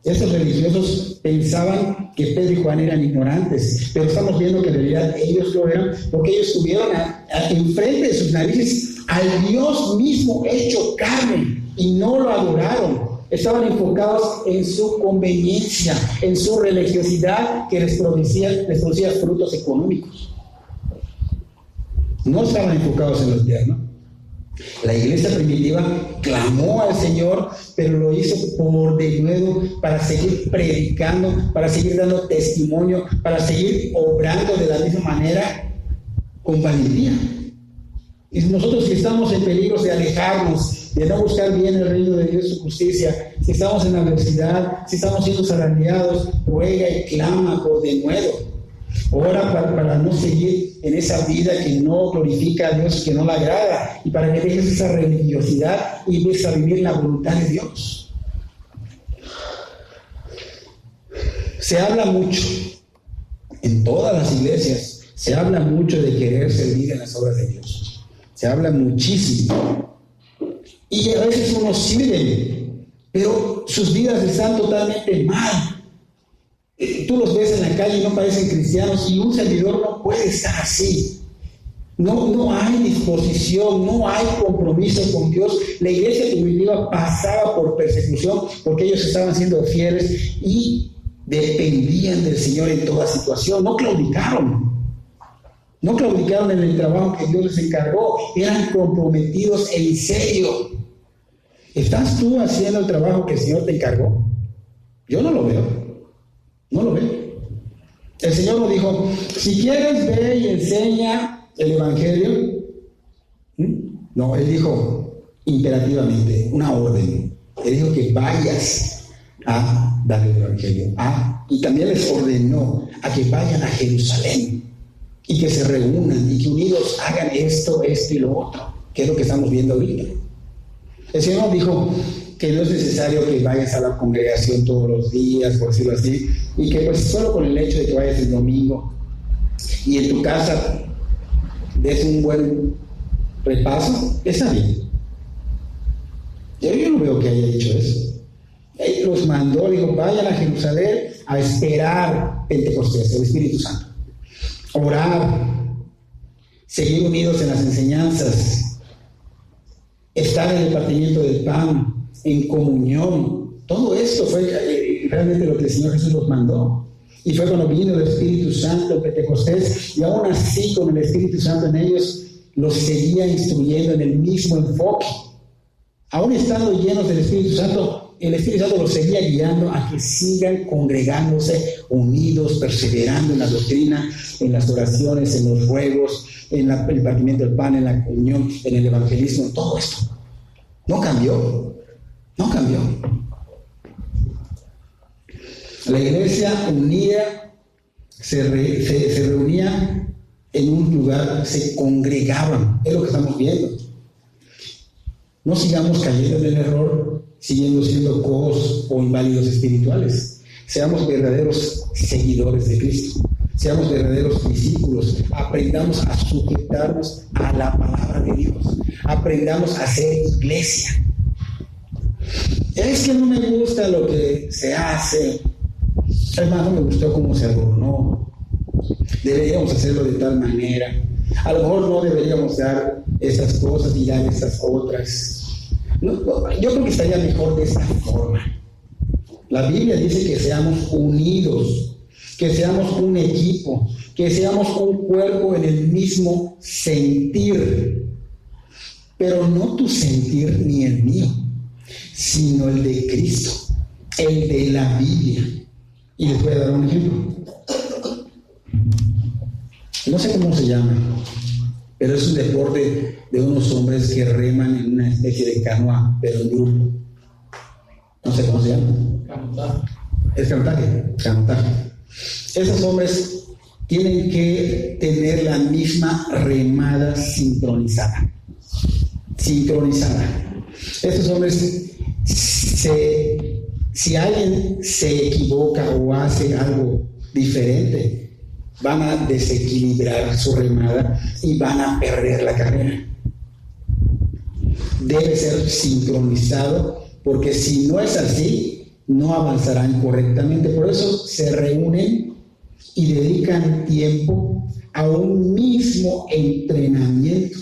Estos religiosos pensaban que Pedro y Juan eran ignorantes, pero estamos viendo que en realidad ellos lo eran porque ellos tuvieron enfrente de sus narices al Dios mismo hecho carne y no lo adoraron. Estaban enfocados en su conveniencia, en su religiosidad que les producía frutos económicos. No estaban enfocados en lo eterno. La iglesia primitiva clamó al Señor, pero lo hizo por denuedo para seguir predicando, para seguir dando testimonio, para seguir obrando de la misma manera con valentía. Y nosotros que estamos en peligro de alejarnos, de no buscar bien el reino de Dios y su justicia, si estamos en la adversidad, si estamos siendo zarandeados, ruega y clama por denuedo. Ora para no seguir en esa vida que no glorifica a Dios, que no le agrada, y para que dejes esa religiosidad y empieces a vivir la voluntad de Dios. Se habla mucho, en todas las iglesias, se habla mucho de querer servir en las obras de Dios. Se habla muchísimo. Y a veces unos sirven, pero sus vidas están totalmente mal. Tú los ves en la calle y no parecen cristianos, y un servidor no puede estar así. No hay disposición, no hay compromiso con Dios. La iglesia primitiva pasaba por persecución porque ellos estaban siendo fieles y dependían del Señor en toda situación. No claudicaron en el trabajo que Dios les encargó. Eran comprometidos en serio. ¿Estás tú haciendo el trabajo que el Señor te encargó? Yo no lo veo. El Señor nos dijo, si quieres, ve y enseña el Evangelio. No, Él dijo imperativamente, una orden. Él dijo que vayas a dar el Evangelio. Y también les ordenó a que vayan a Jerusalén y que se reúnan y que unidos hagan esto y lo otro, que es lo que estamos viendo ahorita. El Señor nos dijo que no es necesario que vayas a la congregación todos los días, por decirlo así, y que pues solo con el hecho de que vayas el domingo y en tu casa des un buen repaso, está bien. Yo no veo que haya hecho eso. Él los mandó, dijo, vayan a Jerusalén a esperar Pentecostés, el Espíritu Santo. Orar, seguir unidos en las enseñanzas, estar en el partimiento del pan, en comunión. Todo esto fue realmente lo que el Señor Jesús los mandó. Y fue cuando vino el Espíritu Santo, el Pentecostés, y aún así con el Espíritu Santo en ellos, los seguía instruyendo en el mismo enfoque. Aún estando llenos del Espíritu Santo, el Espíritu Santo los seguía guiando a que sigan congregándose, unidos, perseverando en la doctrina, en las oraciones, en los ruegos, en el partimiento del pan, en la comunión, en el evangelismo, en todo esto. No cambió. La iglesia unida se reunía en un lugar, se congregaban. Es lo que estamos viendo. No sigamos cayendo en el error, siguiendo siendo cojos o inválidos espirituales. Seamos verdaderos seguidores de Cristo. Seamos verdaderos discípulos. Aprendamos a sujetarnos a la palabra de Dios. Aprendamos a ser iglesia. Es que no me gusta lo que se hace. Además, no me gustó cómo se adornó. Deberíamos hacerlo de tal manera. A lo mejor no deberíamos dar esas cosas y dar esas otras. Yo creo que estaría mejor de esta forma. La Biblia dice que seamos unidos, que seamos un equipo, que seamos un cuerpo en el mismo sentir. Pero no tu sentir ni el mío, sino el de Cristo, el de la Biblia. Y les voy a dar un ejemplo. No sé cómo se llama, pero es un deporte de unos hombres que reman en una especie de canoa, pero en grupo. No sé cómo se llama. Canotaje. Es canotaje. Esos hombres tienen que tener la misma remada sincronizada. Estos hombres, si alguien se equivoca o hace algo diferente, van a desequilibrar su remada y van a perder la carrera. Debe ser sincronizado, porque si no es así, no avanzarán correctamente. Por eso se reúnen y dedican tiempo a un mismo entrenamiento,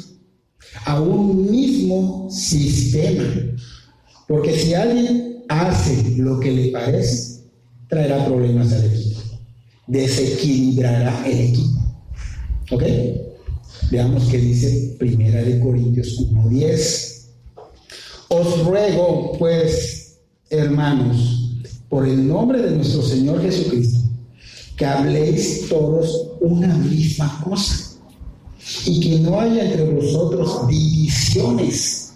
a un mismo sistema. Porque si alguien hace lo que le parece, traerá problemas al equipo, desequilibrará el equipo. ¿Ok? Veamos qué dice 1 Corintios 1:10. Os ruego, pues, hermanos, por el nombre de nuestro Señor Jesucristo, que habléis todos una misma cosa, y que no haya entre vosotros divisiones,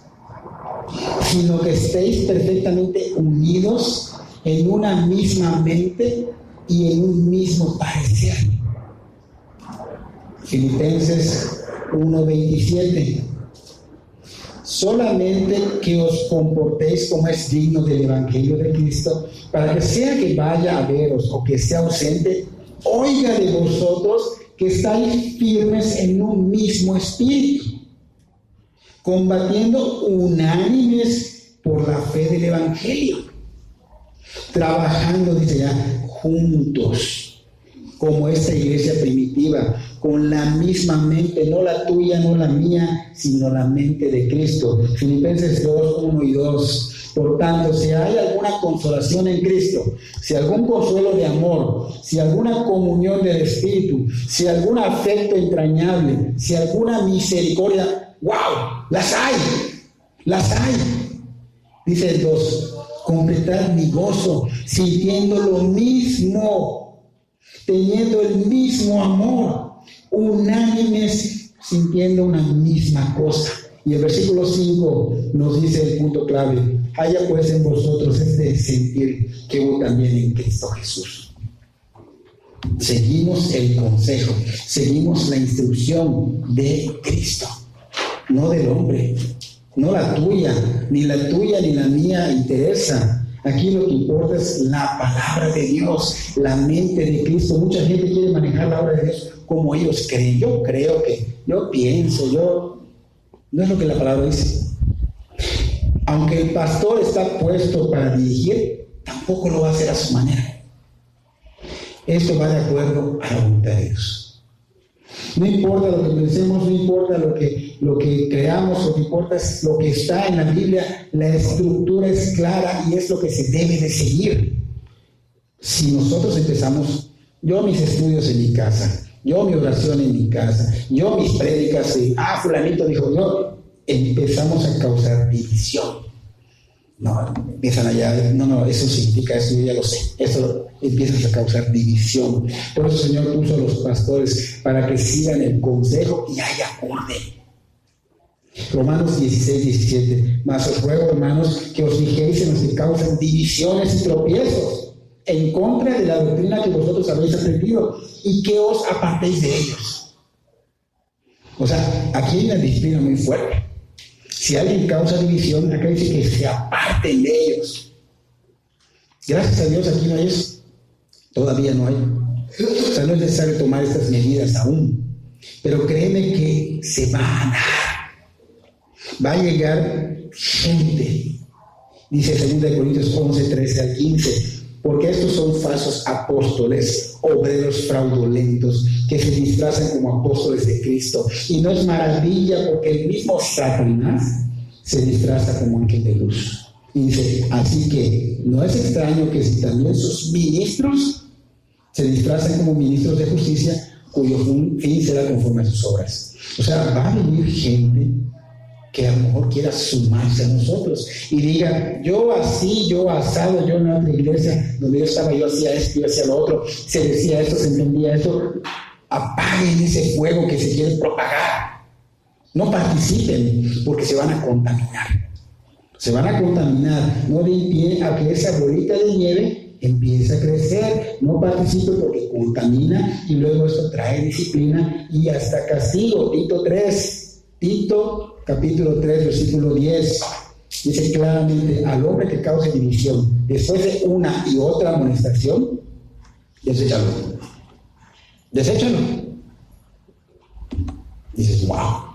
sino que estéis perfectamente unidos en una misma mente y en un mismo parecer. Filipenses 1:27. Solamente que os comportéis como es digno del Evangelio de Cristo, para que sea que vaya a veros o que esté ausente, oiga de vosotros que estáis firmes en un mismo espíritu, combatiendo unánimes por la fe del Evangelio, trabajando, dice ya, juntos como esta iglesia primitiva, con la misma mente, no la tuya, no la mía, sino la mente de Cristo. Filipenses 2, 1 y 2. Por tanto, si hay alguna consolación en Cristo, si algún consuelo de amor, si alguna comunión del Espíritu, si algún afecto entrañable, si alguna misericordia, ¡wow! ¡Las hay! ¡Las hay! Dice el 2, completad mi gozo, sintiendo lo mismo, teniendo el mismo amor, unánimes, sintiendo una misma cosa. Y el versículo 5 nos dice el punto clave: haya pues en vosotros este sentir que hubo también en Cristo Jesús. Seguimos el consejo, seguimos la instrucción de Cristo, no del hombre. No la tuya, ni la mía interesa. Aquí lo que importa es la palabra de Dios, la mente de Cristo. Mucha gente quiere manejar la obra de Dios como ellos creen. Yo creo que, yo pienso, no es lo que la palabra dice. Aunque el pastor está puesto para dirigir, tampoco lo va a hacer a su manera. Esto va de acuerdo a la voluntad de Dios. No importa lo que pensemos, no importa lo que creamos, lo que importa es lo que está en la Biblia. La estructura es clara y es lo que se debe de seguir. Si nosotros empezamos, yo mis estudios en mi casa, yo mi oración en mi casa, yo mis prédicas, fulanito dijo, yo, empezamos a causar división. No, empiezan allá, no, eso significa eso, yo ya lo sé, eso empieza a causar división. Por eso el Señor puso a los pastores para que sigan el consejo y haya orden. Romanos 16, 17, mas os ruego, hermanos, que os fijéis en los que causan divisiones y tropiezos, en contra de la doctrina que vosotros habéis aprendido, y que os apartéis de ellos. O sea, aquí hay una disciplina muy fuerte. Si alguien causa división, acá dice que se aparten de ellos. Gracias a Dios aquí no hay eso. Todavía no hay. O sea, no es necesario tomar estas medidas aún. Pero créeme que se va a dar. Va a llegar gente. Dice 2 Corintios 11, 13 al 15. Porque estos son falsos apóstoles, obreros fraudulentos, que se disfrazan como apóstoles de Cristo. Y no es maravilla, porque el mismo Satanás se disfraza como ángel de luz. Y dice, así que no es extraño que si también sus ministros se disfrazan como ministros de justicia, cuyo fin será conforme a sus obras. O sea, va a venir gente que a lo mejor quiera sumarse a nosotros y diga, yo así, yo asado, yo en otra iglesia donde yo estaba, yo hacía esto, yo hacía lo otro, se decía esto, se entendía esto. Apaguen ese fuego que se quiere propagar. No participen, porque se van a contaminar. Se van a contaminar. No den pie a que esa bolita de nieve empiece a crecer. No participen porque contamina y luego esto trae disciplina y hasta castigo. Tito capítulo 3, versículo 10, dice claramente, al hombre que cause división, después de una y otra amonestación, deséchalo. Dices, wow.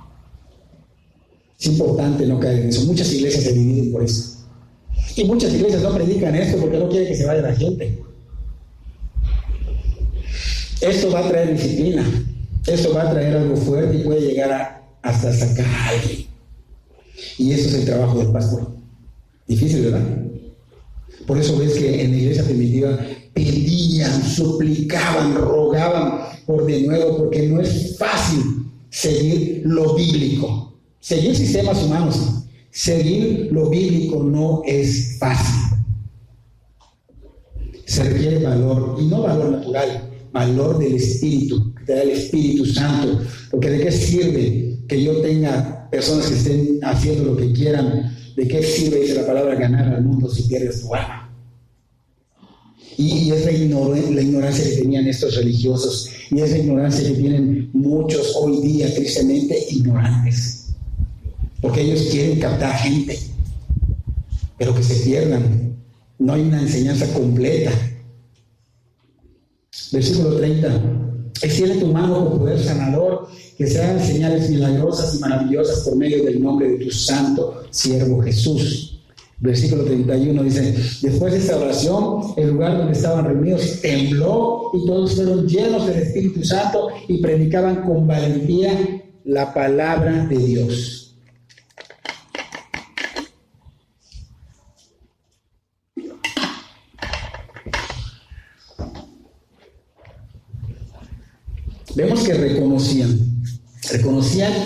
Es importante no caer en eso. Muchas iglesias se dividen por eso. Y muchas iglesias no predican esto porque no quieren que se vaya la gente. Esto va a traer disciplina. Esto va a traer algo fuerte y puede llegar hasta sacar a alguien. Y eso es el trabajo del pastor. Difícil, ¿verdad? Por eso ves que en la iglesia primitiva pedían, suplicaban, rogaban por de nuevo, porque no es fácil seguir lo bíblico. Seguir sistemas humanos, seguir lo bíblico no es fácil. Se requiere valor, y no valor natural, valor del Espíritu, que te da el Espíritu Santo. Porque ¿de qué sirve que yo tenga personas que estén haciendo lo que quieran? ¿De qué sirve, dice la palabra, ganar al mundo si pierdes tu alma? Y es la ignorancia que tenían estos religiosos, y es la ignorancia que tienen muchos hoy día, tristemente ignorantes. Porque ellos quieren captar gente, pero que se pierdan. No hay una enseñanza completa. Versículo 30. Extiende tu mano con poder sanador, que se hagan señales milagrosas y maravillosas por medio del nombre de tu santo siervo Jesús. Versículo 31 dice, después de esta oración, el lugar donde estaban reunidos tembló llegó y todos fueron llenos del Espíritu Santo y predicaban con valentía la palabra de Dios. Vemos que reconocían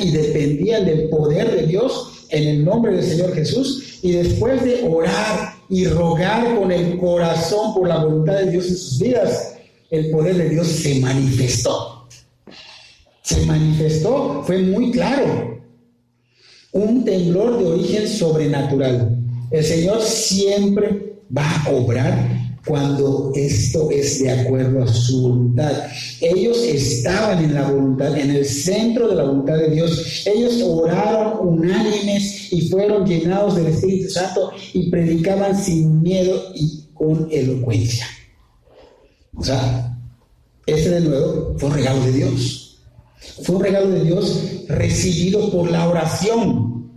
y dependían del poder de Dios en el nombre del Señor Jesús, y después de orar y rogar con el corazón por la voluntad de Dios en sus vidas, el poder de Dios se manifestó. Fue muy claro. Un temblor de origen sobrenatural. El Señor siempre va a obrar cuando esto es de acuerdo a su voluntad. Ellos estaban en la voluntad, en el centro de la voluntad de Dios. Ellos oraron unánimes y fueron llenados del Espíritu Santo y predicaban sin miedo y con elocuencia. O sea, este de nuevo fue un regalo de Dios. Fue un regalo de Dios recibido por la oración.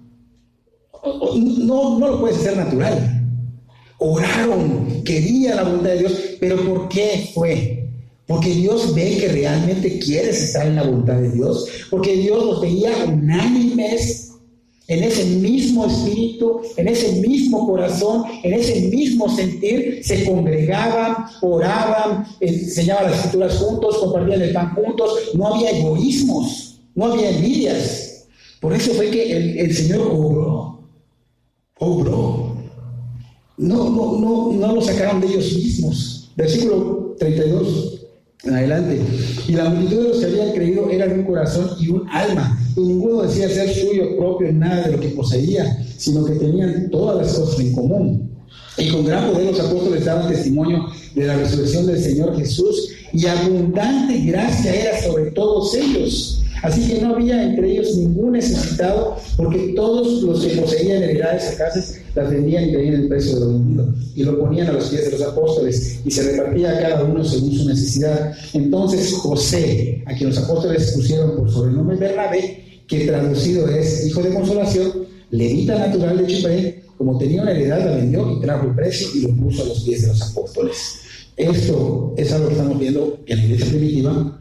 No lo puedes hacer natural. Oraron, querían la voluntad de Dios, pero ¿por qué fue? Porque Dios ve que realmente quieres estar en la voluntad de Dios, porque Dios los veía unánimes en ese mismo espíritu, en ese mismo corazón, en ese mismo sentir. Se congregaban, oraban, enseñaban las escrituras juntos, compartían el pan juntos. No había egoísmos, no había envidias. Por eso fue que el Señor obró. No lo sacaron de ellos mismos. Versículo 32 en adelante. Y la multitud de los que habían creído era de un corazón y un alma, y ninguno decía ser suyo propio en nada de lo que poseía, sino que tenían todas las cosas en común. Y con gran poder los apóstoles daban testimonio de la resurrección del Señor Jesús, y abundante gracia era sobre todos ellos. Así que no había entre ellos ningún necesitado, porque todos los que poseían heredades o casas las vendían y traían el precio de lo vendido, y lo ponían a los pies de los apóstoles, y se repartía a cada uno según su necesidad. Entonces José, a quien los apóstoles pusieron por sobrenombre Bernabé, que traducido es hijo de consolación, levita natural de Chipre, como tenía una heredad, la vendió y trajo el precio y lo puso a los pies de los apóstoles. Esto es algo que estamos viendo en la iglesia primitiva.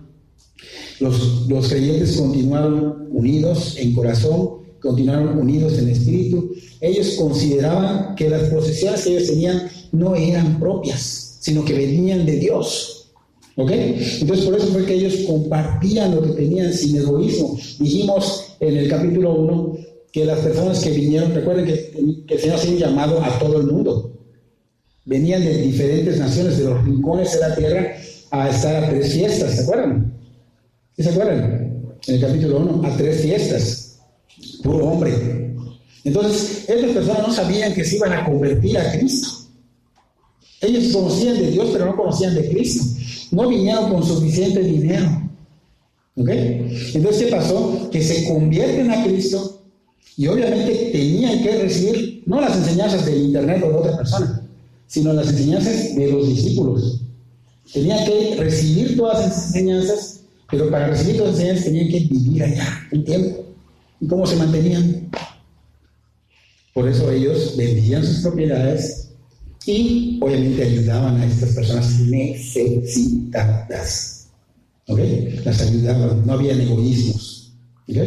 Los creyentes continuaron unidos en corazón, continuaron unidos en espíritu. Ellos consideraban que las posesiones que ellos tenían no eran propias, sino que venían de Dios. ¿Ok? Entonces por eso fue que ellos compartían lo que tenían sin egoísmo. Dijimos en el capítulo 1 que las personas que vinieron, recuerden que el Señor hacía un llamado a todo el mundo. Venían de diferentes naciones, de los rincones de la tierra, a estar a 3 fiestas, ¿se acuerdan? ¿Sí se acuerdan? En el capítulo 1, a 3 fiestas, puro hombre. Entonces, estas personas no sabían que se iban a convertir a Cristo. Ellos conocían de Dios, pero no conocían de Cristo. No vinieron con suficiente dinero. ¿Ok? Entonces, ¿qué pasó? Que se convierten a Cristo y obviamente tenían que recibir no las enseñanzas del internet o de otra persona, sino las enseñanzas de los discípulos. Tenían que recibir todas las enseñanzas, pero para recibir todas las enseñanzas tenían que vivir allá un tiempo. ¿Y cómo se mantenían? Por eso ellos vendían sus propiedades y obviamente ayudaban a estas personas necesitadas. ¿Ok? Las ayudaban, no había egoísmos. ¿Ok?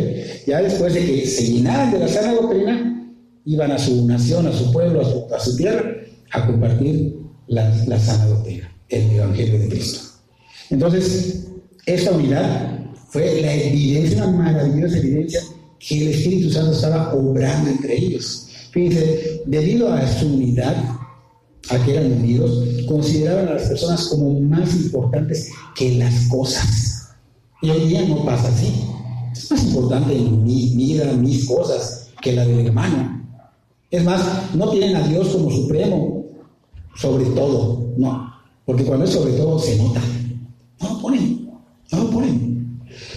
Ya después de que se llenaran de la sana doctrina, iban a su nación, a su pueblo, a su tierra, a compartir la sana doctrina, el Evangelio de Cristo. Entonces, esta unidad fue la evidencia, una maravillosa evidencia que el Espíritu Santo estaba obrando entre ellos. Fíjense, debido a su unidad, a que eran unidos, consideraban a las personas como más importantes que las cosas. Y hoy día no pasa así. Es más importante mi vida, mis cosas, que la del hermano. Es más, no tienen a Dios como supremo sobre todo, no. Porque cuando es sobre todo se nota. No lo ponen.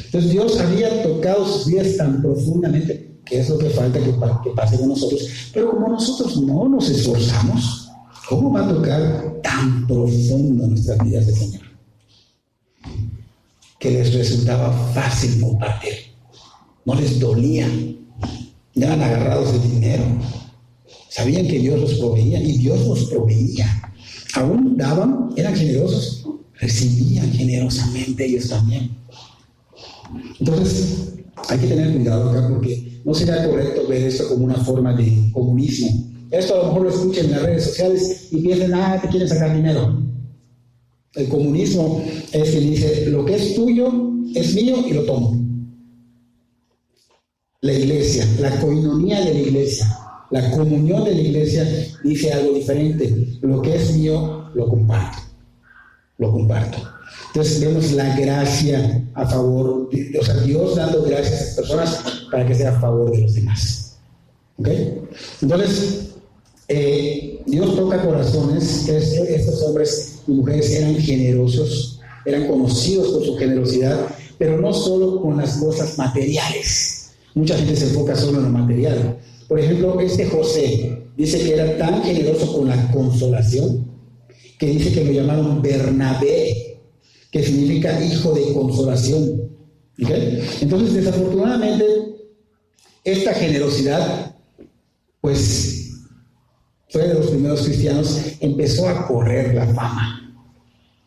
Entonces Dios había tocado sus vidas tan profundamente, que es lo que falta que pase con nosotros. Pero como nosotros no nos esforzamos, ¿cómo va a tocar tan profundo nuestras vidas del Señor? Que les resultaba fácil compartir. No les dolía. Eran agarrados de dinero. Sabían que Dios los proveía y Dios los proveía. Aún daban, eran generosos, recibían generosamente ellos también. Entonces, hay que tener cuidado acá porque no sería correcto ver esto como una forma de comunismo. Esto a lo mejor lo escuchen en las redes sociales y piensen, te quieren sacar dinero. El comunismo es que dice, lo que es tuyo es mío y lo tomo. La iglesia, la coinonía de la iglesia, la comunión de la iglesia dice algo diferente. Lo que es mío, lo comparto. Lo comparto. Entonces vemos la gracia a favor, Dios dando gracias a las personas para que sea a favor de los demás. ¿Ok? Entonces, Dios toca corazones. Estos hombres y mujeres eran generosos, eran conocidos por su generosidad, pero no solo con las cosas materiales. Mucha gente se enfoca solo en lo material. Por ejemplo, José dice que era tan generoso con la consolación que dice que lo llamaron Bernabé, que significa hijo de consolación. ¿Okay? Entonces, desafortunadamente, esta generosidad, pues, fue de los primeros cristianos, empezó a correr la fama.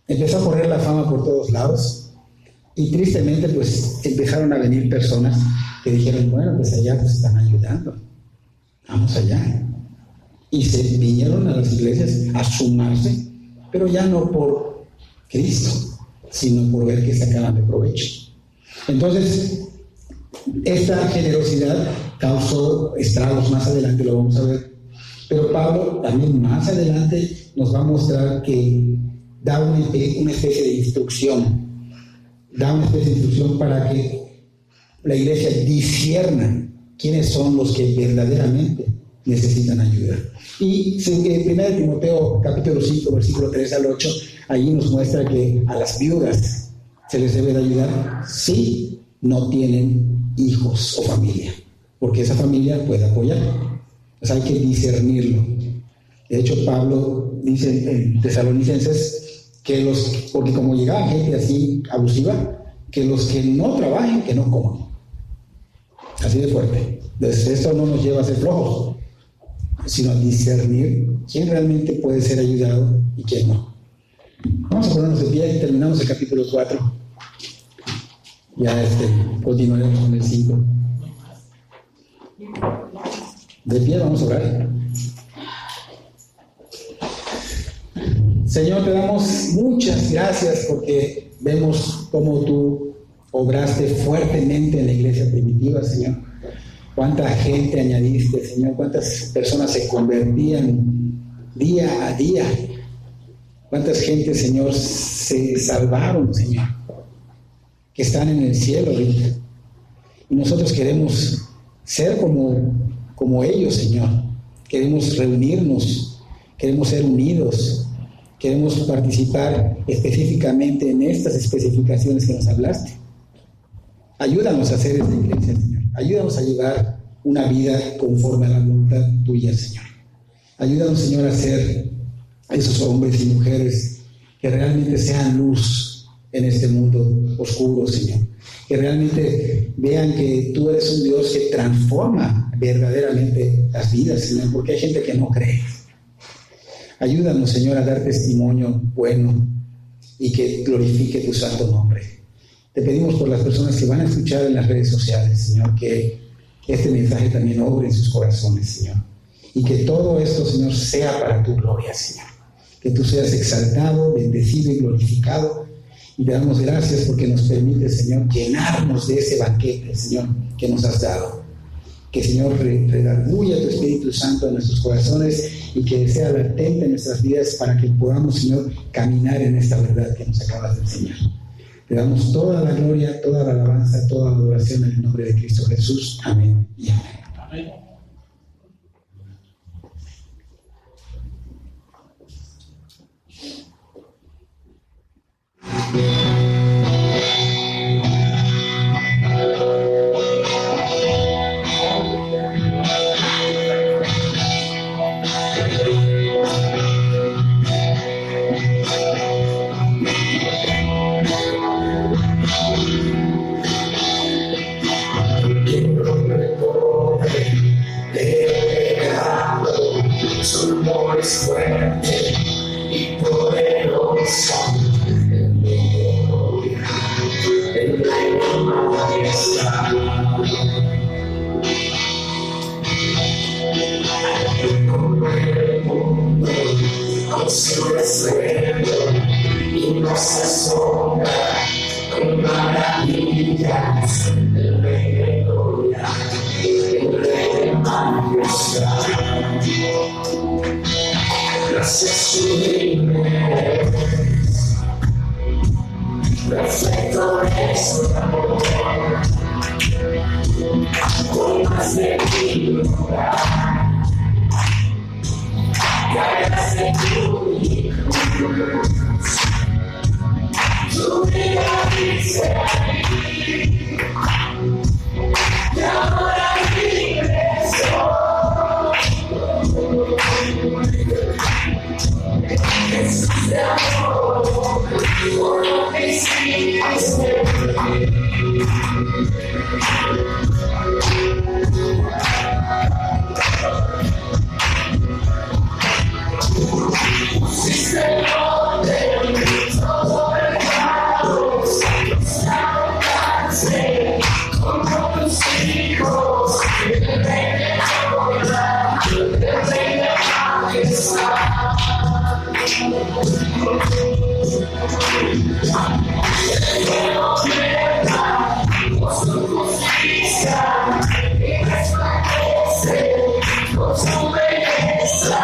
Empezó a correr la fama por todos lados. Y tristemente, pues, empezaron a venir personas que dijeron, bueno, pues allá nos están ayudando. Vamos allá. Y se vinieron a las iglesias a sumarse, pero ya no por Cristo, sino por ver que sacaban de provecho. Entonces, esta generosidad causó estragos, más adelante lo vamos a ver. Pero Pablo también más adelante nos va a mostrar que da una especie de instrucción. Da una especie de instrucción para que la iglesia discierna quiénes son los que verdaderamente necesitan ayuda. Y en 1 Timoteo capítulo 5, versículo 3 al 8, allí nos muestra que a las viudas se les debe de ayudar si no tienen hijos o familia, porque esa familia puede apoyar. Entonces hay que discernirlo. De hecho, Pablo dice en Tesalonicenses que porque como llegaba gente así abusiva, que los que no trabajen, que no coman. Así de fuerte. Entonces, esto no nos lleva a ser flojos, sino a discernir quién realmente puede ser ayudado y quién no. Vamos a ponernos de pie y terminamos el capítulo 4. Ya continuaremos con el 5. De pie, vamos a orar. Señor, te damos muchas gracias porque vemos cómo tú obraste fuertemente en la iglesia primitiva, Señor. Cuánta gente añadiste, Señor. Cuántas personas se convertían día a día. Cuántas gentes, Señor, se salvaron, Señor, que están en el cielo ahorita. Y nosotros queremos ser como ellos, Señor. Queremos reunirnos, queremos ser unidos, queremos participar específicamente en estas especificaciones que nos hablaste. Ayúdanos a hacer esta iglesia, Señor. Ayúdanos a llevar una vida conforme a la voluntad tuya, Señor. Ayúdanos, Señor, a ser esos hombres y mujeres que realmente sean luz en este mundo oscuro, Señor. Que realmente vean que tú eres un Dios que transforma verdaderamente las vidas, Señor, porque hay gente que no cree. Ayúdanos, Señor, a dar testimonio bueno y que glorifique tu santo nombre. Te pedimos por las personas que van a escuchar en las redes sociales, Señor, que este mensaje también obre en sus corazones, Señor. Y que todo esto, Señor, sea para tu gloria, Señor. Que tú seas exaltado, bendecido y glorificado. Y te damos gracias porque nos permite, Señor, llenarnos de ese banquete, Señor, que nos has dado. Que, Señor, redarguya tu Espíritu Santo en nuestros corazones y que sea latente en nuestras vidas para que podamos, Señor, caminar en esta verdad que nos acabas de enseñar. Te damos toda la gloria, toda la alabanza, toda la adoración en el nombre de Cristo Jesús. Amén y amén. Amén. su esplendor y nos asombra con maravillas. El Rey de gloria, el Rey de majestad. Gracias sublime, perfecto es tu amor, con más de mi lugar. Cargas de tu hijo, tu vida dice ahí, y ahora libre soy. Jesús de amor, por lo que hiciste. Señor de mis olvidados, los alcancé como tus hijos, el Rey de gloria, el Rey de majestad. Por su justicia y resplandece por su belleza.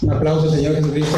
Un aplauso, Señor Jesucristo.